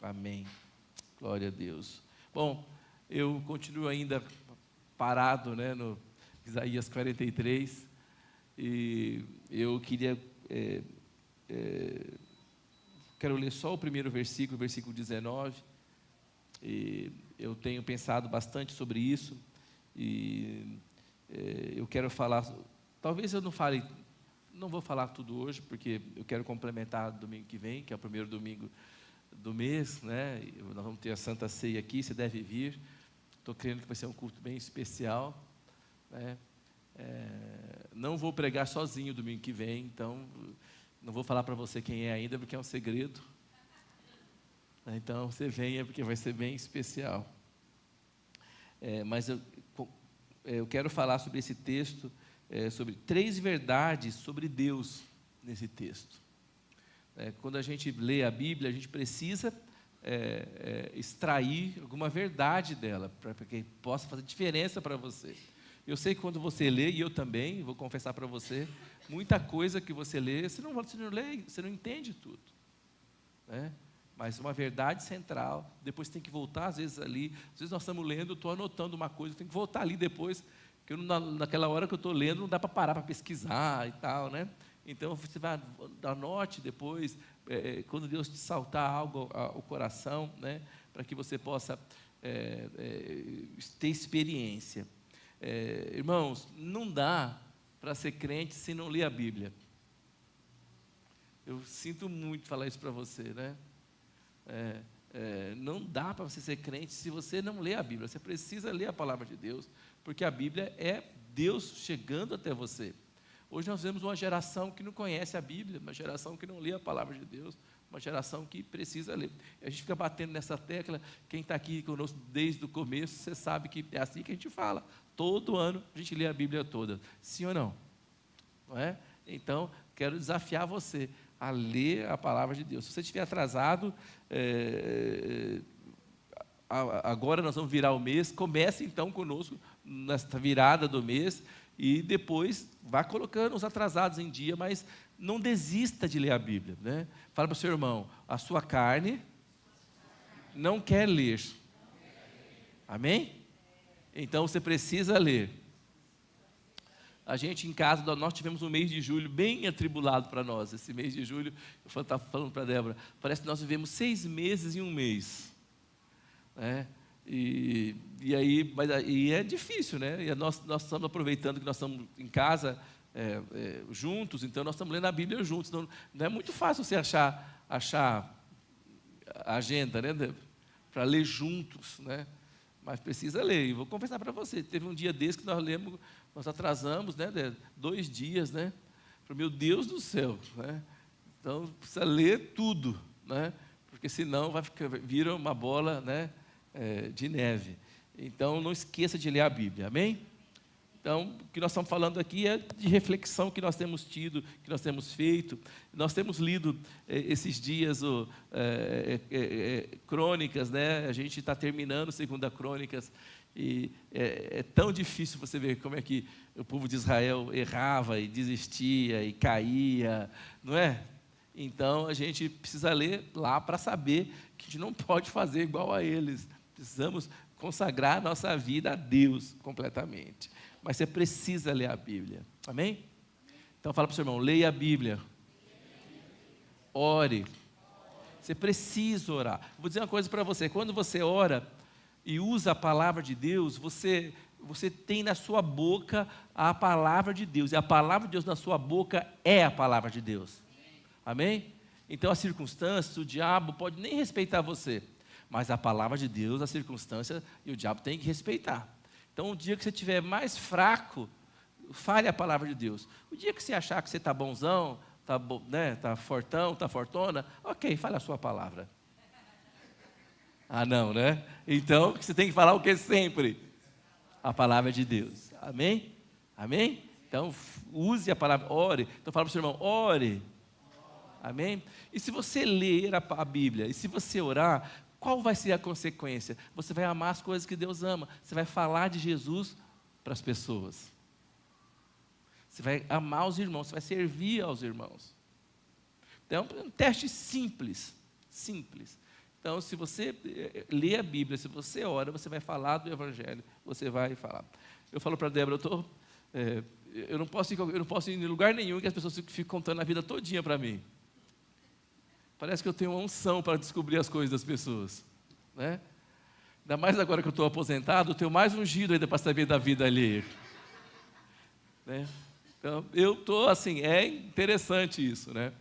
Amém. Glória a Deus. Bom, eu continuo ainda parado, né, no Isaías 43, e eu queria, quero ler só o primeiro versículo, versículo 19, e eu tenho pensado bastante sobre isso, e eu quero falar, talvez eu não vou falar tudo hoje, porque eu quero complementar domingo que vem, que é o primeiro domingo do mês, né? Nós vamos ter a Santa Ceia aqui, você deve vir. Estou crendo que vai ser um culto bem especial, né? Não vou pregar sozinho domingo que vem, então não vou falar para você quem é ainda, porque é um segredo. Então você venha, porque vai ser bem especial. Mas eu quero falar sobre esse texto, sobre 3 verdades sobre Deus nesse texto. Quando a gente lê a Bíblia, a gente precisa extrair alguma verdade dela, para que possa fazer diferença para você. Eu sei que quando você lê, e eu também, vou confessar para você, muita coisa que você lê, você não lê, você não entende tudo, né? Mas uma verdade central, depois tem que voltar, às vezes nós estamos lendo, eu estou anotando uma coisa, tem que voltar ali depois, porque naquela hora que eu estou lendo, não dá para parar para pesquisar e tal, né? Então, você vai, anote depois, quando Deus te saltar algo ao coração, né, para que você possa ter experiência. Irmãos, não dá para ser crente se não ler a Bíblia. Eu sinto muito falar isso para você, né? Não dá para você ser crente se você não ler a Bíblia. Você precisa ler a palavra de Deus, porque a Bíblia é Deus chegando até você. Hoje nós vemos uma geração que não conhece a Bíblia, uma geração que não lê a palavra de Deus, uma geração que precisa ler. A gente fica batendo nessa tecla, quem está aqui conosco desde o começo, você sabe que é assim que a gente fala. Todo ano a gente lê a Bíblia toda, sim ou não? Não é? Então, quero desafiar você a ler a palavra de Deus. Se você estiver atrasado, agora nós vamos virar o mês, comece então conosco nesta virada do mês, e depois vá colocando os atrasados em dia, mas não desista de ler a Bíblia, né? Fala para o seu irmão, a sua carne não quer ler. Amém? Então você precisa ler. A gente em casa, nós tivemos um mês de julho bem atribulado para nós. Esse mês de julho, eu estava falando para a Débora, parece que nós vivemos 6 meses em um mês, né? E é difícil, né? E nós estamos aproveitando que nós estamos em casa juntos, então nós estamos lendo a Bíblia juntos. Não é muito fácil você achar a agenda, né, para ler juntos, né? Mas precisa ler. E vou confessar para você, teve um dia desse que nós atrasamos, né, 2 dias, né? Meu Deus do céu, né? Então precisa ler tudo, né? Porque senão vira uma bola, né, de neve. Então não esqueça de ler a Bíblia, amém? Então, o que nós estamos falando aqui é de reflexão que nós temos tido, que nós temos feito. Nós temos lido esses dias Crônicas, né? A gente está terminando 2 Crônicas, e é tão difícil você ver como é que o povo de Israel errava e desistia e caía, não é? Então, a gente precisa ler lá para saber que a gente não pode fazer igual a eles. Precisamos consagrar a nossa vida a Deus completamente. Mas você precisa ler a Bíblia, amém? Então fala para o seu irmão, leia a Bíblia, ore, você precisa orar. Vou dizer uma coisa para você, quando você ora e usa a palavra de Deus, você tem na sua boca a palavra de Deus, e a palavra de Deus na sua boca é a palavra de Deus, amém? Então as circunstâncias, o diabo pode nem respeitar você, mas a palavra de Deus, a circunstância e o diabo tem que respeitar. Então, o dia que você estiver mais fraco, fale a palavra de Deus. O dia que você achar que você está bonzão, está fortão, está fortona, ok, fale a sua palavra. Ah, não, né? Então, você tem que falar o que sempre? A palavra de Deus. Amém? Amém? Então, use a palavra, ore. Então, fala para o seu irmão, ore. Amém? E se você ler a Bíblia, e se você orar, qual vai ser a consequência? Você vai amar as coisas que Deus ama. Você vai falar de Jesus para as pessoas. Você vai amar os irmãos, você vai servir aos irmãos. Então, é um teste simples. Então, se você lê a Bíblia, se você ora, você vai falar do Evangelho, você vai falar. Eu falo para a Débora, eu não posso ir em lugar nenhum que as pessoas ficam contando a vida todinha para mim. Parece que eu tenho uma unção para descobrir as coisas das pessoas, né? Ainda mais agora que eu estou aposentado, eu tenho mais ungido ainda para saber da vida alheia, né? Então, eu estou assim, é interessante isso, né?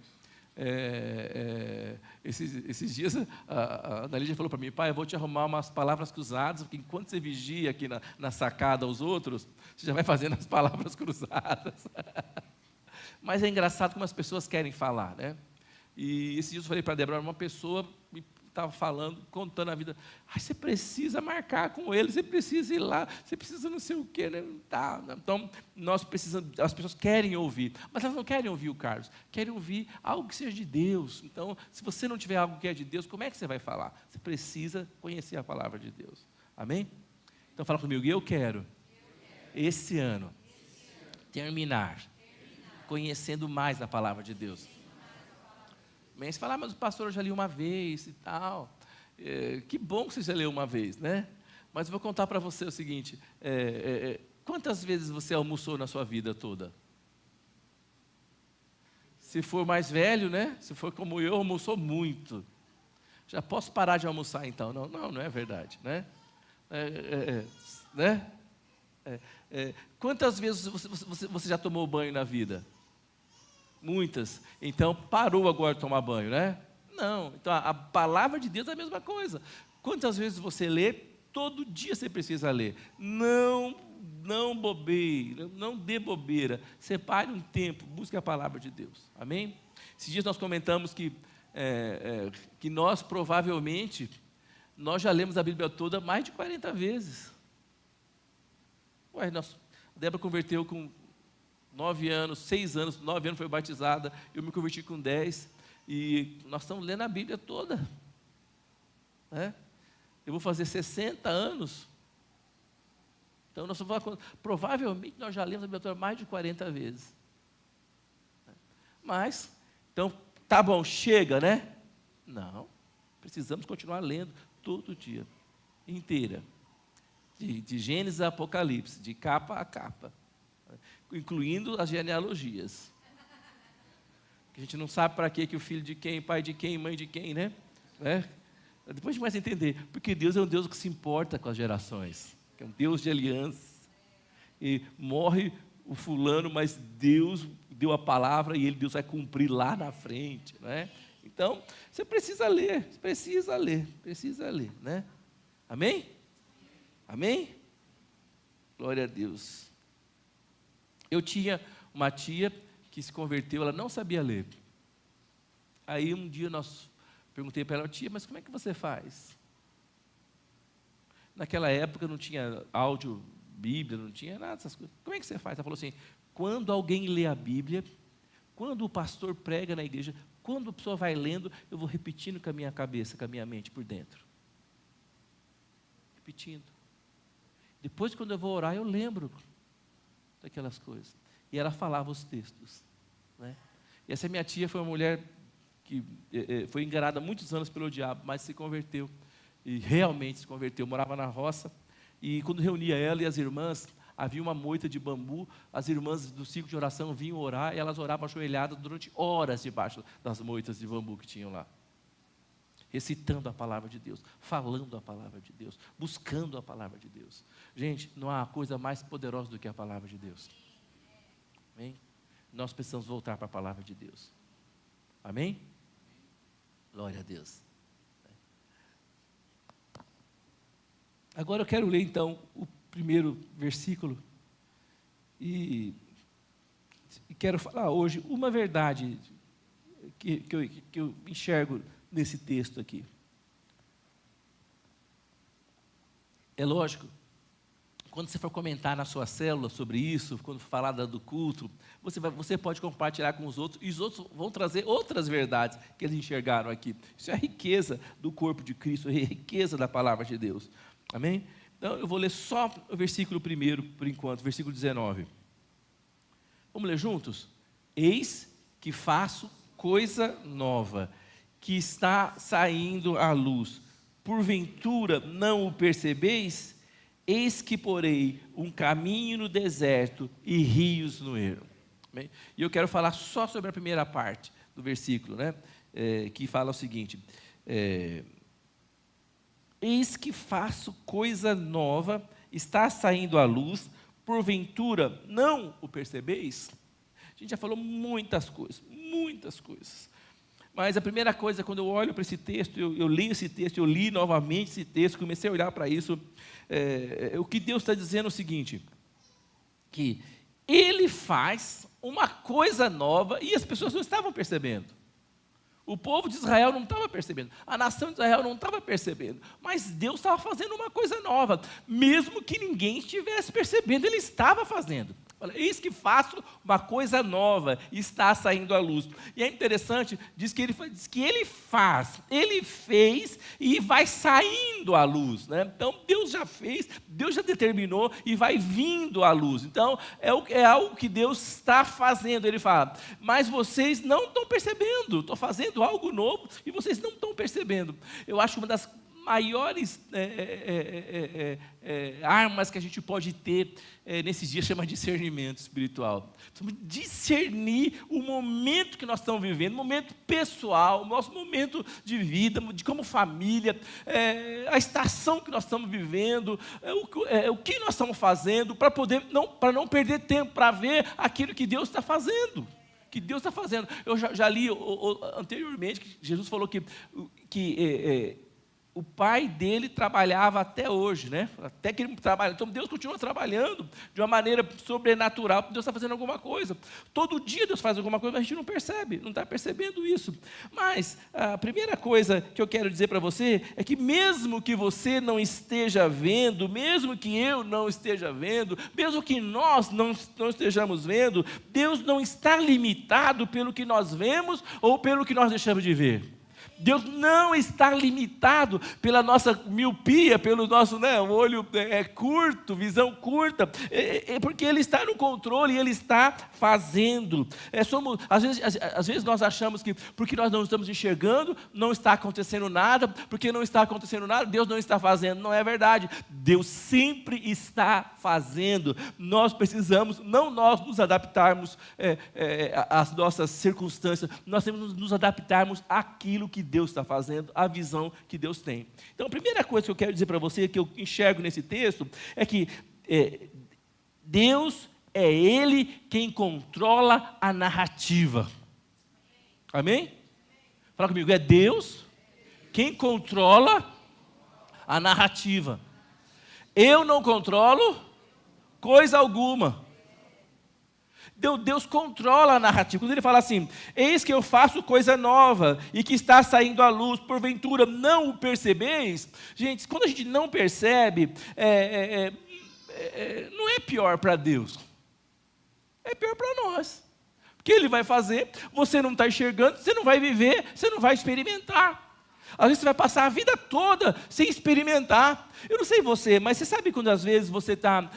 Esses dias a Ana Lídia falou para mim, pai, eu vou te arrumar umas palavras cruzadas, porque enquanto você vigia aqui na sacada aos outros, você já vai fazendo as palavras cruzadas. Mas é engraçado como as pessoas querem falar, né? E esses dias eu falei para a Débora, uma pessoa me estava falando, contando a vida, você precisa marcar com ele, você precisa ir lá, você precisa não sei o quê, né? Tá. Então, nós precisamos, as pessoas querem ouvir, mas elas não querem ouvir o Carlos, querem ouvir algo que seja de Deus. Então, se você não tiver algo que é de Deus, como é que você vai falar? Você precisa conhecer a palavra de Deus. Amém? Então, fala comigo, eu quero esse ano terminar conhecendo mais a palavra de Deus. Você fala, mas o pastor eu já li uma vez e tal. Que bom que você já leu uma vez, né? Mas eu vou contar para você o seguinte, quantas vezes você almoçou na sua vida toda? Se for mais velho, né? Se for como eu, almoçou muito. Já posso parar de almoçar então? Não é verdade, né? Né? Quantas vezes você já tomou banho na vida? Muitas. Então, parou agora de tomar banho, né? Não. Então, a palavra de Deus é a mesma coisa. Quantas vezes você lê? Todo dia você precisa ler. Não bobeira, não dê bobeira. Separe um tempo, busque a palavra de Deus. Amém? Esses dias nós comentamos que nós, provavelmente, nós já lemos a Bíblia toda mais de 40 vezes. A Débora converteu com 9 anos, 6 anos, 9 anos foi batizada, eu me converti com 10, e nós estamos lendo a Bíblia toda, né? Eu vou fazer 60 anos, então provavelmente nós já lemos a Bíblia toda mais de 40 vezes, mas, então, tá bom, chega, né? Não, precisamos continuar lendo todo dia, inteira, de Gênesis a Apocalipse, de capa a capa, incluindo as genealogias. A gente não sabe para que o filho de quem, pai de quem, mãe de quem, né? Depois a gente começa a entender, porque Deus é um Deus que se importa com as gerações, que é um Deus de aliança, e morre o fulano, mas Deus deu a palavra e Deus vai cumprir lá na frente, né? Então, você precisa ler, né? Amém? Amém? Glória a Deus. Eu tinha uma tia que se converteu, ela não sabia ler. Aí um dia perguntei para ela, tia, mas como é que você faz? Naquela época não tinha áudio, Bíblia, não tinha nada dessas coisas. Como é que você faz? Ela falou assim, quando alguém lê a Bíblia, quando o pastor prega na igreja, quando a pessoa vai lendo, eu vou repetindo com a minha cabeça, com a minha mente por dentro. Repetindo. Depois, quando eu vou orar, eu lembro daquelas coisas. E ela falava os textos, né? E essa minha tia foi uma mulher que foi enganada há muitos anos pelo diabo, mas se converteu. E realmente se converteu. Morava na roça. E quando reunia ela e as irmãs, havia uma moita de bambu. As irmãs do ciclo de oração vinham orar. E elas oravam ajoelhadas durante horas debaixo das moitas de bambu que tinham lá. Recitando a palavra de Deus, falando a palavra de Deus, buscando a palavra de Deus. Gente, não há coisa mais poderosa do que a palavra de Deus. Amém? Nós precisamos voltar para a palavra de Deus. Amém? Glória a Deus. Agora eu quero ler então o primeiro versículo e quero falar hoje uma verdade que eu enxergo nesse texto aqui. É lógico, quando você for comentar na sua célula sobre isso, quando falar do culto, você pode compartilhar com os outros, e os outros vão trazer outras verdades que eles enxergaram aqui. Isso é a riqueza do corpo de Cristo, a riqueza da palavra de Deus. Amém? Então, eu vou ler só o versículo primeiro, por enquanto, versículo 19. Vamos ler juntos? Eis que faço coisa nova. que está saindo à luz, porventura não o percebeis? Eis que porei um caminho no deserto e rios no ermo. Amém? E eu quero falar só sobre a primeira parte do versículo, né? Que fala o seguinte: eis que faço coisa nova, está saindo à luz, porventura não o percebeis? A gente já falou muitas coisas, mas a primeira coisa, quando eu olho para esse texto, eu leio esse texto, eu li novamente esse texto, comecei a olhar para isso, o que Deus está dizendo é o seguinte, que Ele faz uma coisa nova e as pessoas não estavam percebendo. O povo de Israel não estava percebendo, a nação de Israel não estava percebendo, mas Deus estava fazendo uma coisa nova, mesmo que ninguém estivesse percebendo, Ele estava fazendo. Olha, eis que faço uma coisa nova, está saindo à luz. E é interessante, diz que ele faz, ele fez e vai saindo à luz, né? Então Deus já fez, Deus já determinou e vai vindo à luz. Então é algo que Deus está fazendo. Ele fala, mas vocês não estão percebendo, estou fazendo algo novo e vocês não estão percebendo. Eu acho que uma das maiores armas que a gente pode ter nesses dias chama discernimento espiritual. Precisamos discernir o momento que nós estamos vivendo, o momento pessoal, o nosso momento de vida, de como família, a estação que nós estamos vivendo, o que nós estamos fazendo, para não perder tempo, para ver aquilo que Deus está fazendo. Que Deus está fazendo. Eu já li anteriormente que Jesus falou que o pai dele trabalhava até hoje, né? Até que ele trabalha. Então Deus continua trabalhando de uma maneira sobrenatural. Deus está fazendo alguma coisa. Todo dia Deus faz alguma coisa, mas a gente não percebe, não está percebendo isso. Mas a primeira coisa que eu quero dizer para você é que mesmo que você não esteja vendo, mesmo que eu não esteja vendo, mesmo que nós não estejamos vendo, Deus não está limitado pelo que nós vemos ou pelo que nós deixamos de ver. Deus não está limitado pela nossa miopia, pelo nosso olho curto, visão curta, porque Ele está no controle e Ele está fazendo. Às vezes nós achamos que porque nós não estamos enxergando, não está acontecendo nada, porque não está acontecendo nada, Deus não está fazendo. Não é verdade. Deus sempre está fazendo. Nós precisamos, não nós nos adaptarmos às nossas circunstâncias, nós temos que nos adaptarmos àquilo que Deus está fazendo, a visão que Deus tem. Então, a primeira coisa que eu quero dizer para você, que eu enxergo nesse texto, é que Deus é Ele quem controla a narrativa. Amém? Fala comigo, é Deus quem controla a narrativa. Eu não controlo coisa alguma. Deus controla a narrativa. Quando Ele fala assim, eis que eu faço coisa nova e que está saindo à luz, porventura não o percebeis? Gente, quando a gente não percebe, não é pior para Deus, é pior para nós. Porque Ele vai fazer, você não está enxergando, você não vai viver, você não vai experimentar. Às vezes você vai passar a vida toda sem experimentar. Eu não sei você, mas você sabe quando às vezes você está...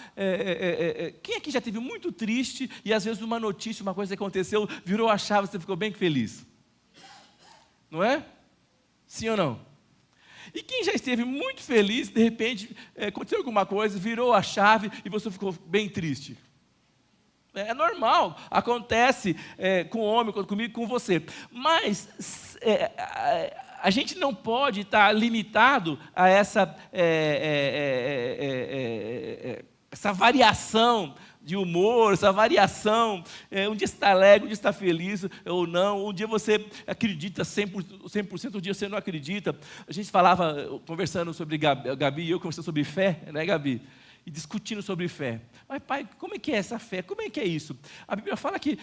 quem aqui já esteve muito triste e às vezes uma notícia, uma coisa que aconteceu, virou a chave e você ficou bem feliz? Não é? Sim ou não? E quem já esteve muito feliz, de repente, aconteceu alguma coisa, virou a chave e você ficou bem triste? É normal, acontece com o homem, comigo, com você. Mas... a gente não pode estar limitado a essa variação de humor, essa variação, um dia você está alegre, um dia você está feliz ou não, um dia você acredita 100%, um dia você não acredita. A gente falava, conversando sobre Gabi e eu conversando sobre fé, né, Gabi? E discutindo sobre fé. Mas, pai, como é que é essa fé? Como é que é isso? A Bíblia fala que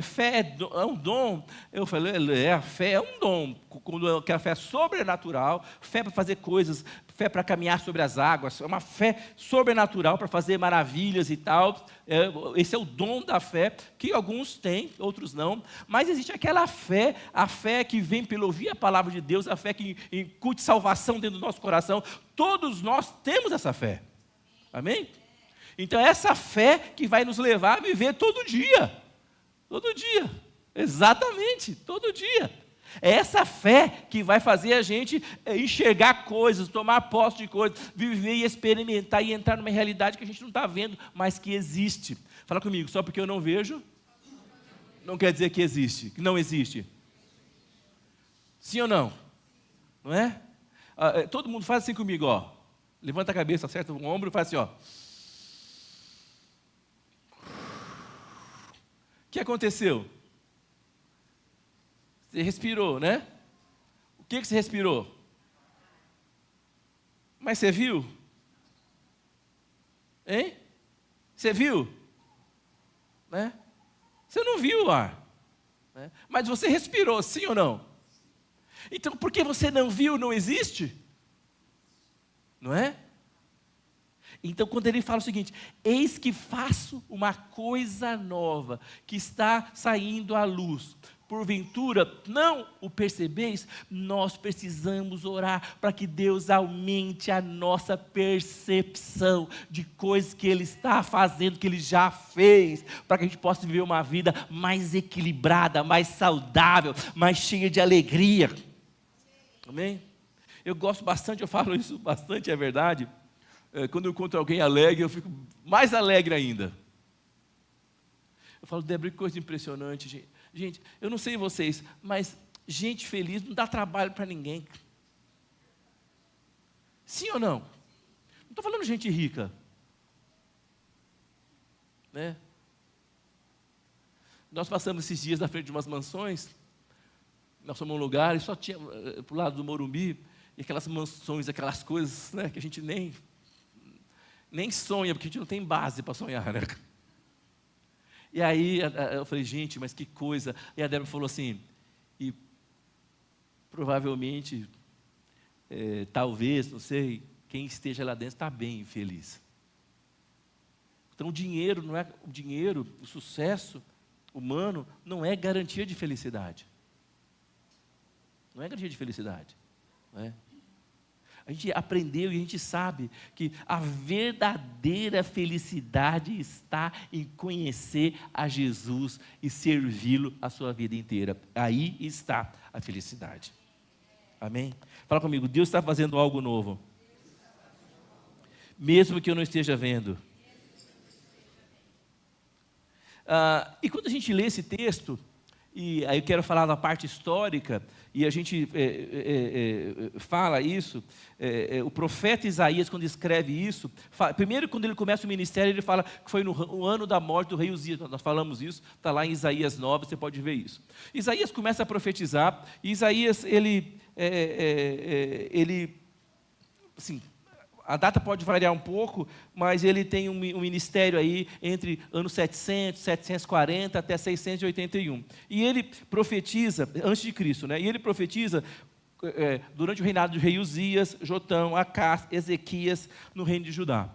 fé é um dom. Eu falei, a fé é um dom. Quando a fé é sobrenatural, fé para fazer coisas, fé para caminhar sobre as águas, é uma fé sobrenatural para fazer maravilhas e tal. Esse é o dom da fé, que alguns têm, outros não. Mas existe aquela fé, a fé que vem pelo ouvir a palavra de Deus, a fé que incute salvação dentro do nosso coração. Todos nós temos essa fé. Amém? Então é essa fé que vai nos levar a viver todo dia. Todo dia. Exatamente, todo dia. É essa fé que vai fazer a gente enxergar coisas, tomar posse de coisas, viver e experimentar e entrar numa realidade que a gente não está vendo, mas que existe. Fala comigo, só porque eu não vejo, não quer dizer que existe, que não existe. Sim ou não? Não é? Todo mundo faz assim comigo, ó. Levanta a cabeça, acerta o ombro e faz assim, ó. O que aconteceu? Você respirou, né? O que você respirou? Mas você viu? Hein? Você viu? Né? Você não viu o ar. Né? Mas você respirou, sim ou não? Então, porque você não viu, não existe? Não é? Então, quando ele fala o seguinte: eis que faço uma coisa nova, que está saindo à luz, porventura não o percebeis? Nós precisamos orar para que Deus aumente a nossa percepção de coisas que Ele está fazendo, que Ele já fez, para que a gente possa viver uma vida mais equilibrada, mais saudável, mais cheia de alegria. Amém? Eu gosto bastante, eu falo isso bastante, é verdade. Quando eu encontro alguém alegre, eu fico mais alegre ainda. Eu falo, Débora, que coisa impressionante, gente. Gente, eu não sei vocês, mas gente feliz não dá trabalho para ninguém. Sim ou não? Não estou falando gente rica. Né? Nós passamos esses dias na frente de umas mansões. Nós fomos num lugar e só tinha, para o lado do Morumbi, e aquelas mansões, aquelas coisas, né, que a gente nem sonha, porque a gente não tem base para sonhar, né? E aí eu falei, gente, mas que coisa. E a Débora falou assim, e provavelmente, talvez, não sei, quem esteja lá dentro está bem infeliz. Então o dinheiro, o sucesso humano não é garantia de felicidade. Não é garantia de felicidade. Não é? A gente aprendeu e a gente sabe que a verdadeira felicidade está em conhecer a Jesus e servi-lo a sua vida inteira. Aí está a felicidade. Amém? Fala comigo, Deus está fazendo algo novo. Mesmo que eu não esteja vendo. E quando a gente lê esse texto, e aí eu quero falar da parte histórica, e a gente fala isso, o profeta Isaías, quando escreve isso, primeiro quando ele começa o ministério, ele fala que foi no ano da morte do rei Uzias, nós falamos isso, está lá em Isaías 9, você pode ver isso. Isaías começa a profetizar, e Isaías, ele assim, a data pode variar um pouco, mas ele tem um ministério aí entre anos 700, 740 até 681. E ele profetiza, antes de Cristo, né? E ele profetiza durante o reinado do rei Uzias, Jotão, Acás, Ezequias, no reino de Judá.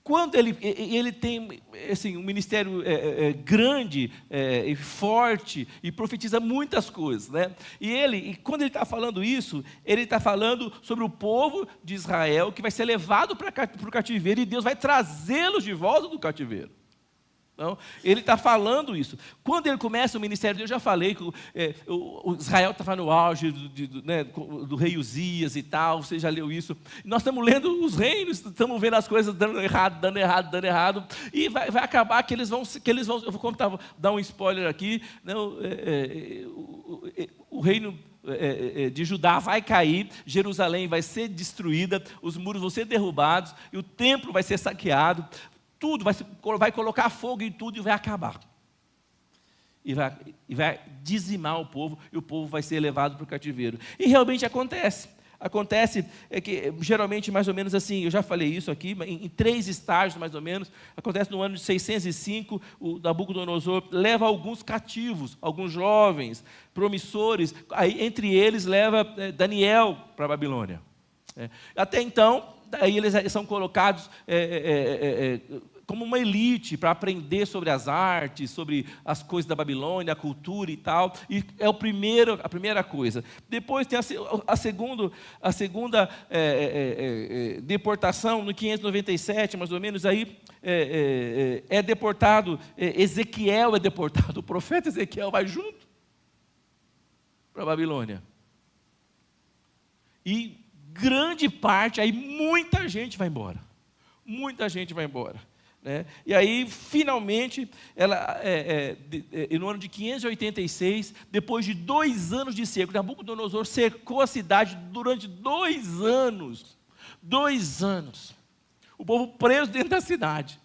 Quando ele tem assim, um ministério grande e forte, e profetiza muitas coisas, né? E quando ele está falando isso, ele está falando sobre o povo de Israel, que vai ser levado para o cativeiro, e Deus vai trazê-los de volta do cativeiro. Então, ele está falando isso. Quando ele começa o ministério, eu já falei que o Israel estava no auge do rei Uzias e tal, você já leu isso. Nós estamos lendo os reinos, estamos vendo as coisas dando errado, e vai acabar que eles vão, eu vou dar um spoiler aqui, né, o reino de Judá vai cair, Jerusalém vai ser destruída, os muros vão ser derrubados, e o templo vai ser saqueado, tudo, vai colocar fogo em tudo e vai acabar. E vai dizimar o povo, e o povo vai ser levado para o cativeiro. E realmente acontece. Acontece que geralmente mais ou menos assim, eu já falei isso aqui, em 3 estágios mais ou menos. Acontece no ano de 605, o Nabucodonosor leva alguns cativos, alguns jovens, promissores, aí, entre eles leva Daniel para a Babilônia. Até então, aí eles são colocados como uma elite para aprender sobre as artes, sobre as coisas da Babilônia, a cultura e tal. E é a primeira coisa. Depois tem a segunda deportação, no 597, mais ou menos, aí é deportado, Ezequiel é deportado, o profeta Ezequiel vai junto para a Babilônia. E grande parte, aí muita gente vai embora. Muita gente vai embora. Né? E aí, finalmente, no ano de 586, depois de 2 anos de cerco, Nabucodonosor cercou a cidade durante 2 anos. 2 anos. O povo preso dentro da cidade.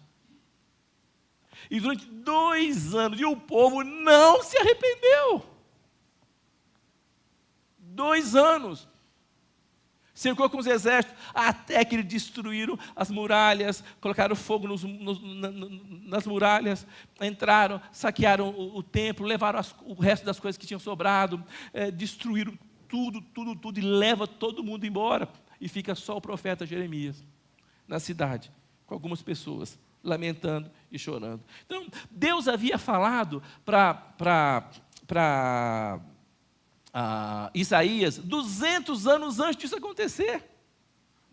E durante 2 anos, e o povo não se arrependeu. 2 anos. Cercou com os exércitos, até que eles destruíram as muralhas, colocaram fogo nas muralhas, entraram, saquearam o templo, levaram o resto das coisas que tinham sobrado, destruíram tudo, e leva todo mundo embora. E fica só o profeta Jeremias na cidade, com algumas pessoas lamentando e chorando. Então, Deus havia falado para Isaías 200 anos antes disso acontecer.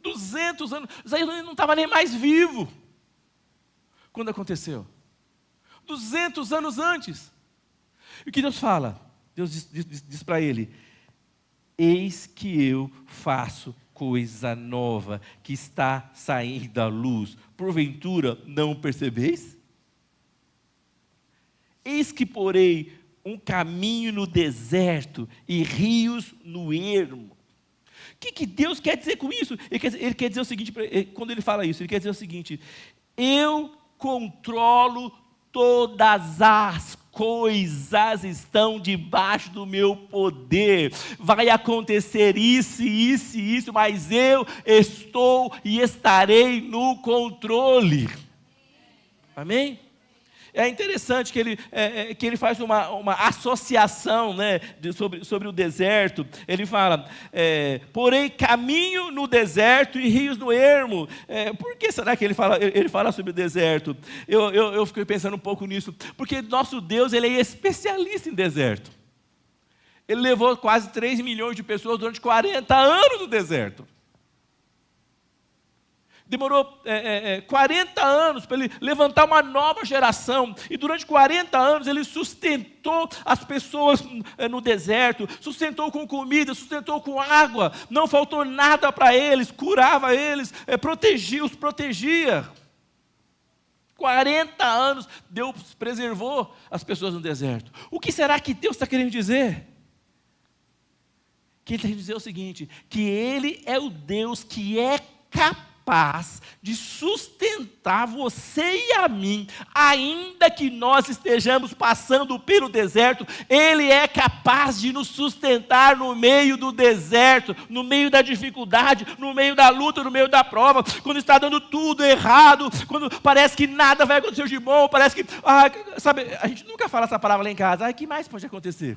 200 anos. Isaías não estava nem mais vivo quando aconteceu. 200 anos antes. E o que Deus fala? Deus diz para ele: eis que eu faço coisa nova, que está saindo da luz. Porventura não percebeis? Eis que porei um caminho no deserto e rios no ermo. O que Deus quer dizer com isso? Ele quer dizer o seguinte, quando ele fala isso, ele quer dizer o seguinte: eu controlo todas as coisas, estão debaixo do meu poder, vai acontecer isso, mas eu estou e estarei no controle. Amém? É interessante que ele faz uma associação, né, sobre o deserto. Ele fala, porém caminho no deserto e rios no ermo. Por que será que ele fala sobre o deserto? Eu fiquei pensando um pouco nisso, porque nosso Deus, ele é especialista em deserto. Ele levou quase 3 milhões de pessoas durante 40 anos no deserto. Demorou 40 anos para ele levantar uma nova geração. E durante 40 anos ele sustentou as pessoas no deserto. Sustentou com comida, sustentou com água. Não faltou nada para eles. Curava eles, os protegia. 40 anos Deus preservou as pessoas no deserto. O que será que Deus está querendo dizer? Que ele está querendo dizer o seguinte: que Ele é o Deus que é capaz de sustentar você e a mim, ainda que nós estejamos passando pelo deserto. Ele é capaz de nos sustentar no meio do deserto, no meio da dificuldade, no meio da luta, no meio da prova, quando está dando tudo errado, quando parece que nada vai acontecer de bom, parece que, sabe, a gente nunca fala essa palavra lá em casa, o que mais pode acontecer?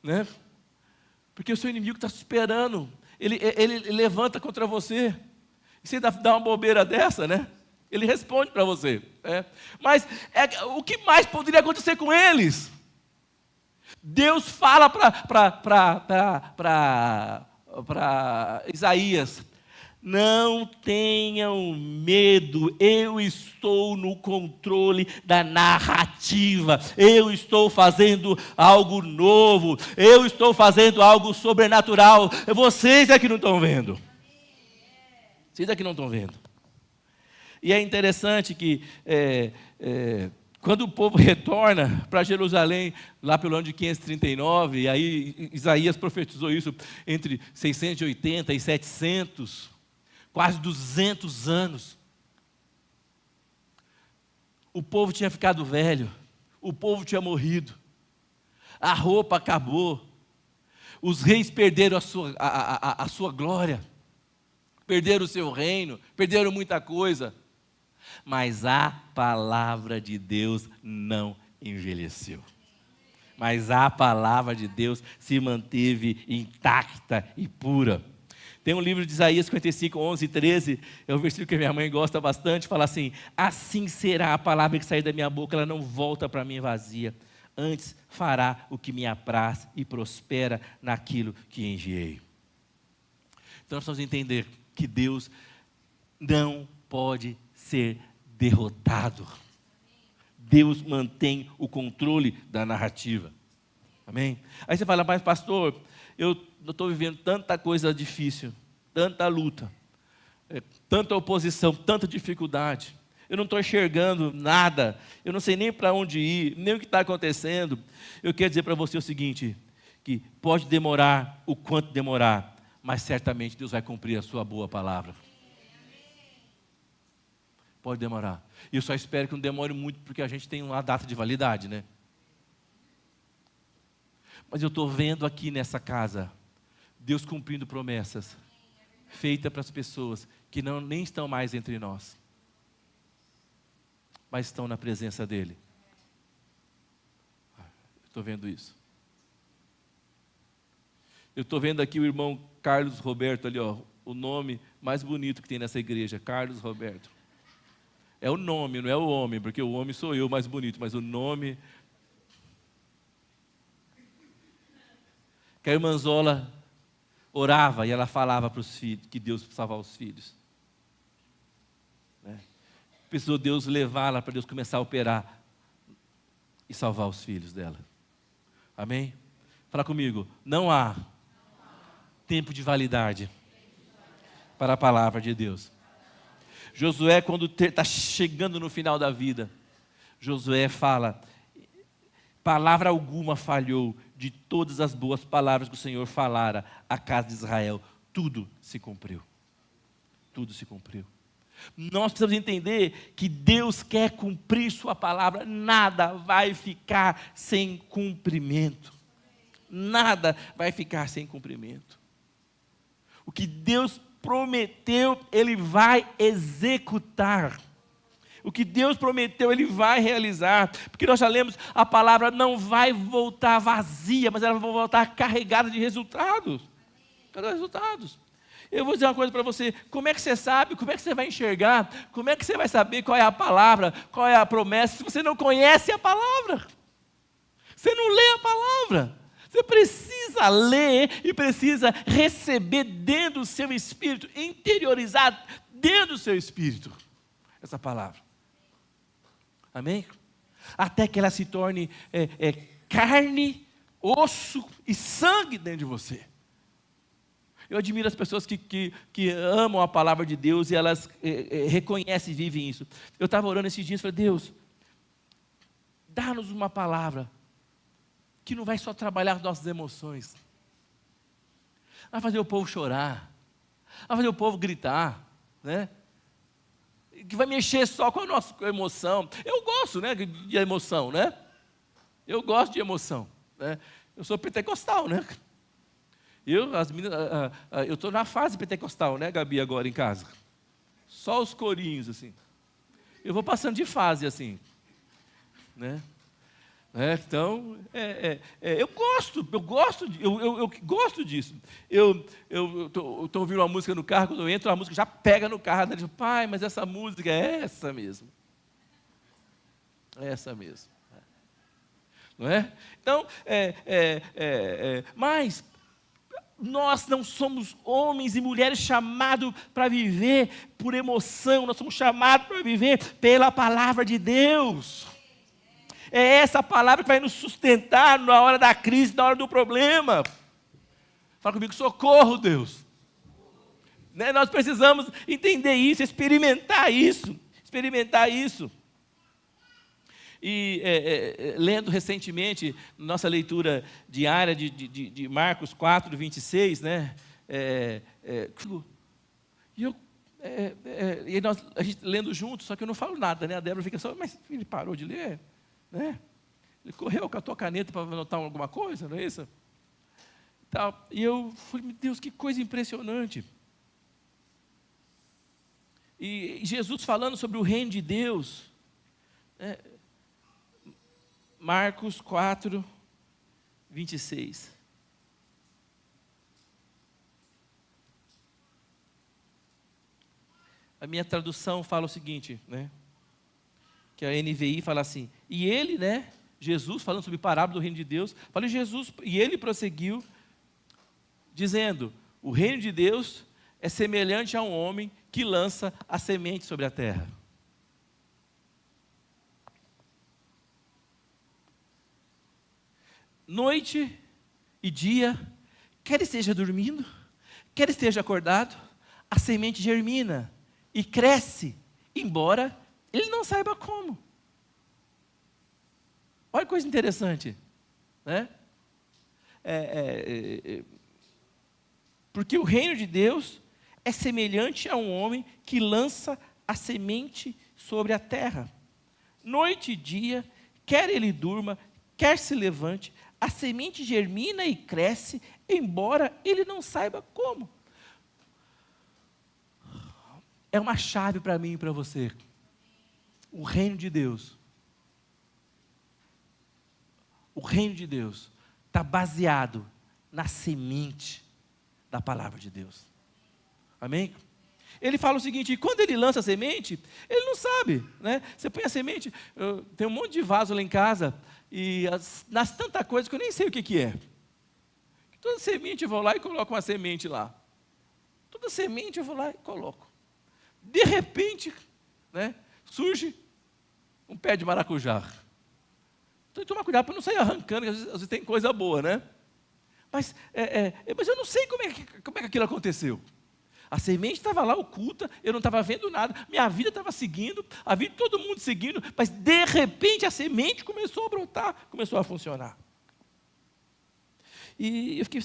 Né? Porque o seu inimigo está te esperando, ele levanta contra você. E você dá uma bobeira dessa, né? Ele responde para você. Mas o que mais poderia acontecer com eles? Deus fala para Isaías: não tenham medo, eu estou no controle da narrativa, eu estou fazendo algo novo, eu estou fazendo algo sobrenatural. Vocês é que não estão vendo. Vocês aqui não estão vendo. E é interessante que quando o povo retorna para Jerusalém, lá pelo ano de 539, e aí Isaías profetizou isso entre 680 e 700, quase 200 anos. O povo tinha ficado velho, o povo tinha morrido, a roupa acabou, os reis perderam a sua glória, perderam o seu reino, perderam muita coisa, mas a palavra de Deus não envelheceu. Mas a palavra de Deus se manteve intacta e pura. Tem um livro de Isaías 55, 11 e 13, é um versículo que minha mãe gosta bastante, fala assim: assim será a palavra que sair da minha boca, ela não volta para mim vazia, antes fará o que me apraz e prospera naquilo que enviei. Então nós precisamos entender que Deus não pode ser derrotado. Deus mantém o controle da narrativa. Amém? Aí você fala, mas pastor, eu estou vivendo tanta coisa difícil, tanta luta, tanta oposição, tanta dificuldade. Eu não estou enxergando nada, eu não sei nem para onde ir, nem o que está acontecendo. Eu quero dizer para você o seguinte, que pode demorar o quanto demorar, mas certamente Deus vai cumprir a sua boa palavra. Pode demorar. E eu só espero que não demore muito, porque a gente tem uma data de validade, né? Mas eu estou vendo aqui nessa casa, Deus cumprindo promessas, feitas para as pessoas que nem estão mais entre nós, mas estão na presença dEle. Estou vendo isso. Eu estou vendo aqui o irmão Carlos Roberto ali, ó, o nome mais bonito que tem nessa igreja, Carlos Roberto. É o nome, não é o homem, porque o homem sou eu mais bonito, mas o nome. Que a irmã Zola orava e ela falava para os filhos, que Deus salvar os filhos. Precisou Deus levá-la para Deus começar a operar e salvar os filhos dela. Amém? Fala comigo, não há tempo de validade para a palavra de Deus. Josué, quando está chegando no final da vida, Josué fala, palavra alguma falhou de todas as boas palavras que o Senhor falara à casa de Israel. Tudo se cumpriu. Tudo se cumpriu. Nós precisamos entender que Deus quer cumprir sua palavra. Nada vai ficar sem cumprimento. Nada vai ficar sem cumprimento. O que Deus prometeu, Ele vai executar. O que Deus prometeu, Ele vai realizar. Porque nós já lemos, a palavra não vai voltar vazia, mas ela vai voltar carregada de resultados. Eu vou dizer uma coisa para você, como é que você sabe, como é que você vai enxergar, como é que você vai saber qual é a palavra, qual é a promessa, se você não conhece a palavra? Você não lê a palavra. Você precisa ler e precisa receber dentro do seu espírito, interiorizar dentro do seu espírito essa palavra. Amém? Até que ela se torne carne, osso e sangue dentro de você. Eu admiro as pessoas que amam a palavra de Deus e elas reconhecem e vivem isso. Eu estava orando esses dias e falei, Deus, dá-nos uma palavra que não vai só trabalhar as nossas emoções, vai fazer o povo chorar, vai fazer o povo gritar, né? Que vai mexer só com a nossa emoção. Eu gosto, né, de emoção, né? Eu gosto de emoção, né? Eu sou pentecostal, né? Eu estou na fase pentecostal, né, Gabi, agora em casa. Só os corinhos, assim. Eu vou passando de fase, assim. Né? Então, eu gosto disso. Eu estou ouvindo uma música no carro, quando eu entro, a música já pega no carro. Eu digo, pai, mas essa música é essa mesmo. É essa mesmo. Não é? Então, mas nós não somos homens e mulheres chamados para viver por emoção, nós somos chamados para viver pela palavra de Deus. É essa palavra que vai nos sustentar na hora da crise, na hora do problema. Fala comigo, socorro, Deus. Né? Nós precisamos entender isso, experimentar isso. E lendo recentemente, nossa leitura diária de Marcos 4, 26, né? E a gente lendo junto, só que eu não falo nada, né? A Débora fica só, mas ele parou de ler, né? Ele correu, catou a caneta para anotar alguma coisa, não é isso? E eu falei, meu Deus, que coisa impressionante. E Jesus falando sobre o reino de Deus, né? Marcos 4, 26. A minha tradução fala o seguinte, né? Que a NVI fala assim, e ele, né? Jesus, falando sobre parábola do reino de Deus, fala Jesus, e ele prosseguiu, dizendo, o reino de Deus é semelhante a um homem que lança a semente sobre a terra. noite e dia, quer esteja dormindo, quer esteja acordado, a semente germina e cresce, embora ele não saiba como. Olha que coisa interessante, né? Porque o reino de Deus é semelhante a um homem que lança a semente sobre a terra. Noite e dia, quer ele durma, quer se levante, a semente germina e cresce, embora ele não saiba como. É uma chave para mim e para você. O reino de Deus. O reino de Deus está baseado na semente da palavra de Deus. Amém? Ele fala o seguinte, quando ele lança a semente, ele não sabe, né? Você põe a semente, tem um monte de vaso lá em casa, e nasce tanta coisa que eu nem sei o que é. Toda semente eu vou lá e coloco uma semente lá. Toda semente eu vou lá e coloco. De repente, né, surge um pé de maracujá. Então, tem que tomar cuidado para não sair arrancando, que às vezes tem coisa boa, né? Mas eu não sei como é que aquilo aconteceu. A semente estava lá oculta, eu não estava vendo nada, minha vida estava seguindo, a vida de todo mundo seguindo, mas de repente a semente começou a brotar, começou a funcionar. E eu fiquei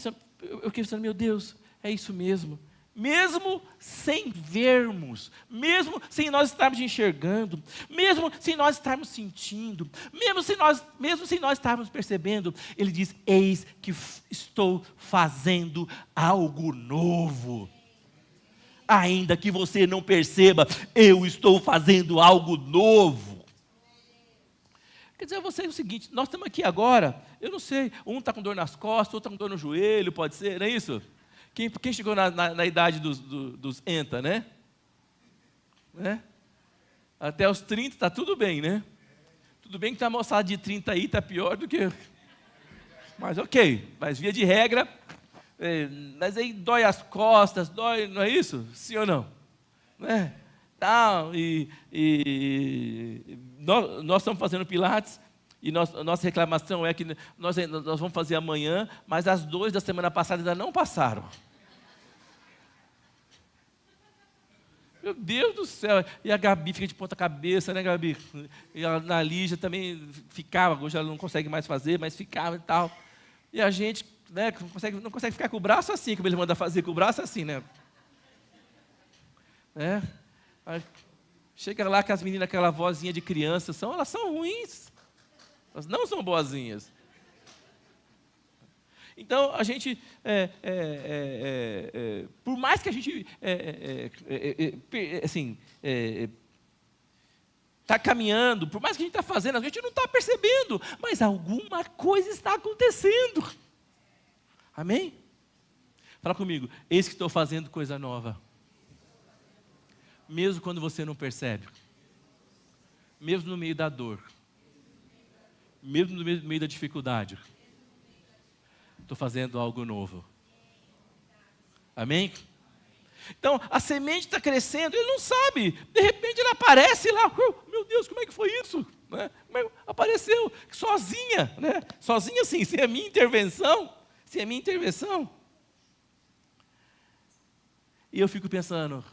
pensando, meu Deus, é isso mesmo. Mesmo sem vermos, mesmo sem nós estarmos enxergando, mesmo sem nós estarmos sentindo, mesmo sem nós estarmos percebendo, ele diz, eis que estou fazendo algo novo. Ainda que você não perceba, eu estou fazendo algo novo. Quer dizer a você o seguinte, nós estamos aqui agora, eu não sei, um está com dor nas costas, outro está com dor no joelho, pode ser, não é isso? Quem chegou na idade dos ENTA, né? Até os 30 está tudo bem, né? Tudo bem que está a moçada de 30 aí, está pior do que... Mas ok, mas via de regra, mas aí dói as costas, dói, não é isso? Sim ou não? Né? Nós estamos fazendo pilates, e nossa reclamação é que nós vamos fazer amanhã, mas as dores da semana passada ainda não passaram. Meu Deus do céu, e a Gabi fica de ponta cabeça, né, Gabi? E a Ana Lígia também ficava, hoje ela não consegue mais fazer, mas ficava e tal. E a gente, né, não consegue ficar com o braço assim, como ele manda fazer, com o braço assim, né? Aí, chega lá com as meninas, aquela vozinha de criança, elas são ruins, elas não são boazinhas. Então, a gente, por mais que a gente, está caminhando, por mais que a gente está fazendo, a gente não está percebendo, mas alguma coisa está acontecendo. Amém? Fala comigo, eis que estou fazendo coisa nova. Mesmo quando você não percebe, mesmo no meio da dor, mesmo no meio da dificuldade, estou fazendo algo novo. Amém? Então, a semente está crescendo, ele não sabe. De repente, ela aparece lá. Meu Deus, como é que foi isso? Né? Apareceu sozinha. Né? Sozinha, assim, sem a minha intervenção. E eu fico pensando,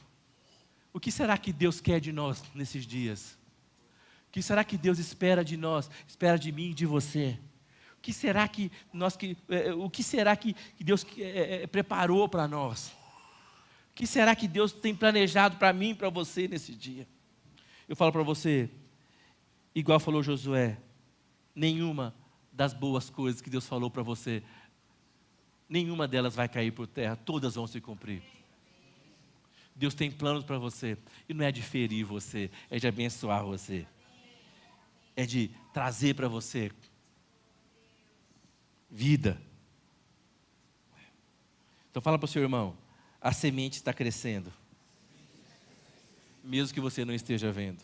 o que será que Deus quer de nós nesses dias? O que será que Deus espera de nós, espera de mim e de você? O que será que Deus preparou para nós? O que será que Deus tem planejado para mim e para você nesse dia? Eu falo para você, igual falou Josué, nenhuma das boas coisas que Deus falou para você, nenhuma delas vai cair por terra, todas vão se cumprir. Deus tem planos para você, e não é de ferir você, é de abençoar você, é de trazer para você vida. Então fala para o seu irmão, a semente está crescendo, mesmo que você não esteja vendo.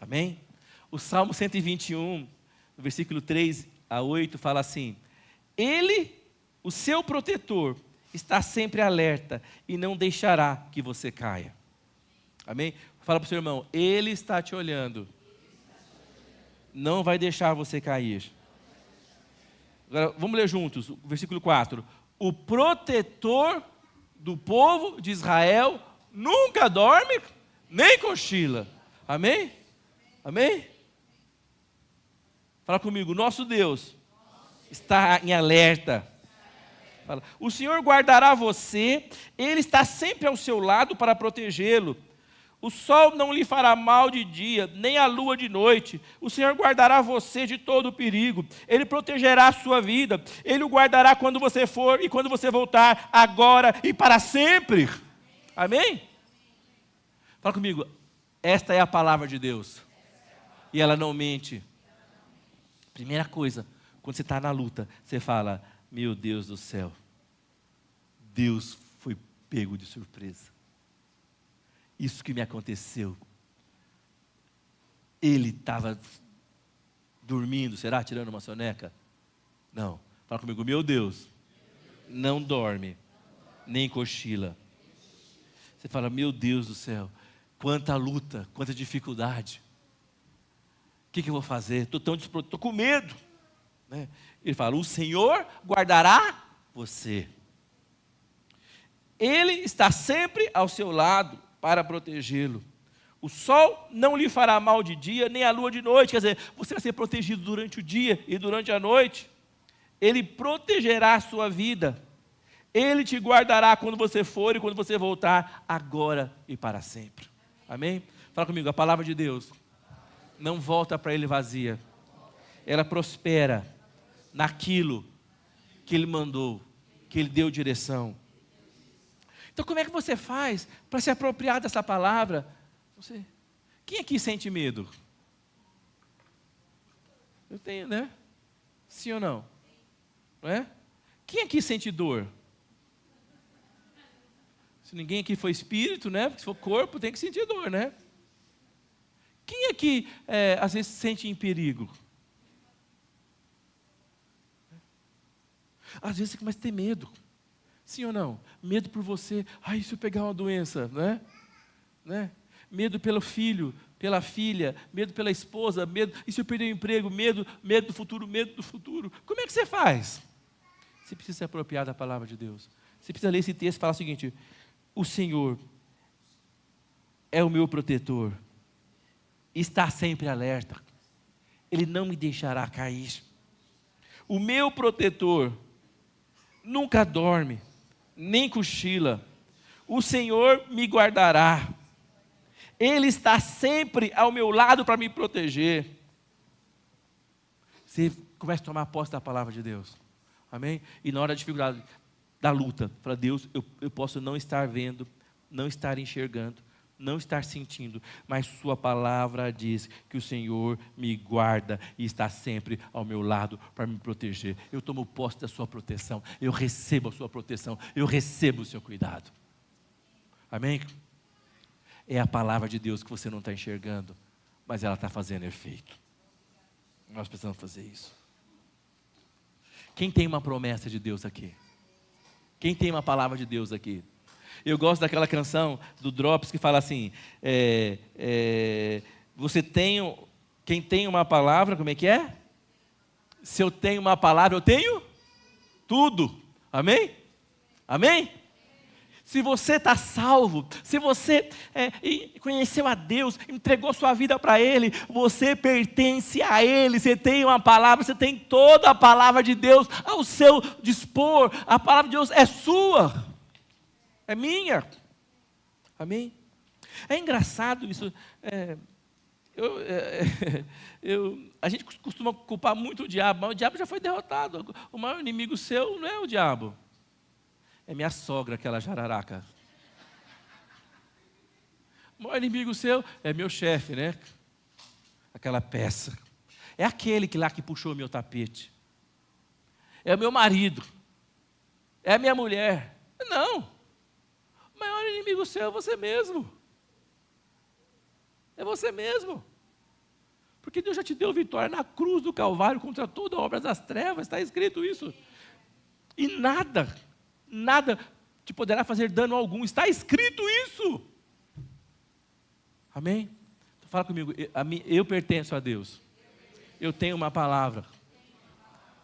Amém? O Salmo 121, no versículo 3 a 8, fala assim, Ele, o seu protetor, está sempre alerta e não deixará que você caia. Amém? Fala para o seu irmão, Ele está te olhando, não vai deixar você cair. Agora, vamos ler juntos, o versículo 4. O protetor do povo de Israel nunca dorme, nem cochila. Amém? Amém? Fala comigo, nosso Deus está em alerta. Fala, o Senhor guardará você, Ele está sempre ao seu lado para protegê-lo. O sol não lhe fará mal de dia, nem a lua de noite. O Senhor guardará você de todo o perigo. Ele protegerá a sua vida. Ele o guardará quando você for e quando você voltar, agora e para sempre. Amém? Fala comigo, esta é a palavra de Deus. E ela não mente. Primeira coisa, quando você está na luta, você fala, meu Deus do céu, Deus foi pego de surpresa. Isso que me aconteceu. Ele estava dormindo, será? Tirando uma soneca? Não. Fala comigo, meu Deus, não dorme, nem cochila. Você fala, meu Deus do céu, quanta luta, quanta dificuldade. O que eu vou fazer? Estou com medo. Né? Ele fala, o Senhor guardará você. Ele está sempre ao seu lado para protegê-lo. O sol não lhe fará mal de dia, nem a lua de noite. Quer dizer, você vai ser protegido durante o dia e durante a noite. Ele protegerá a sua vida. Ele te guardará quando você for e quando você voltar, agora e para sempre. Amém? Fala comigo, a palavra de Deus não volta para Ele vazia. Ela prospera naquilo que Ele mandou, que Ele deu direção. Então, como é que você faz para se apropriar dessa palavra? Quem aqui sente medo? Eu tenho, né? Sim ou não? Não é? Quem aqui sente dor? Se ninguém aqui for espírito, né? Porque se for corpo, tem que sentir dor, né? Quem aqui, às vezes, se sente em perigo? Às vezes você começa a ter medo. Sim ou não? Medo por você. Ai, se eu pegar uma doença, né? Medo pelo filho, pela filha, medo pela esposa, medo, e se eu perder o emprego, medo do futuro, medo do futuro. Como é que você faz? Você precisa se apropriar da palavra de Deus. Você precisa ler esse texto e falar o seguinte, o Senhor é o meu protetor, está sempre alerta, Ele não me deixará cair. O meu protetor nunca dorme, nem cochila. O Senhor me guardará. Ele está sempre ao meu lado para me proteger. Você começa a tomar posse da palavra de Deus. Amém? E na hora da dificuldade, da luta, fala, Deus, eu posso não estar vendo, não estar enxergando, não estar sentindo, mas sua palavra diz que o Senhor me guarda e está sempre ao meu lado para me proteger. Eu tomo posse da sua proteção, eu recebo a sua proteção, eu recebo o seu cuidado. Amém? É a palavra de Deus que você não está enxergando, mas ela está fazendo efeito. Nós precisamos fazer isso. Quem tem uma promessa de Deus aqui? Quem tem uma palavra de Deus aqui? Eu gosto daquela canção do Drops que fala assim, quem tem uma palavra, como é que é? Se eu tenho uma palavra, eu tenho tudo. Amém? Amém? Se você está salvo, se você conheceu a Deus, entregou sua vida para Ele, você pertence a Ele, você tem uma palavra, você tem toda a palavra de Deus ao seu dispor, a palavra de Deus é sua, é minha, amém? É engraçado isso, a gente costuma culpar muito o diabo, mas o diabo já foi derrotado, o maior inimigo seu não é o diabo. É minha sogra, aquela jararaca. O maior inimigo seu é meu chefe, né? Aquela peça. É aquele que puxou o meu tapete. É o meu marido. É a minha mulher. Não. O maior inimigo seu é você mesmo. É você mesmo. Porque Deus já te deu vitória na cruz do Calvário contra toda a obra das trevas. Está escrito isso. E nada te poderá fazer dano algum. Está escrito isso. Amém? Então, fala comigo. Eu pertenço a Deus. Eu tenho uma palavra.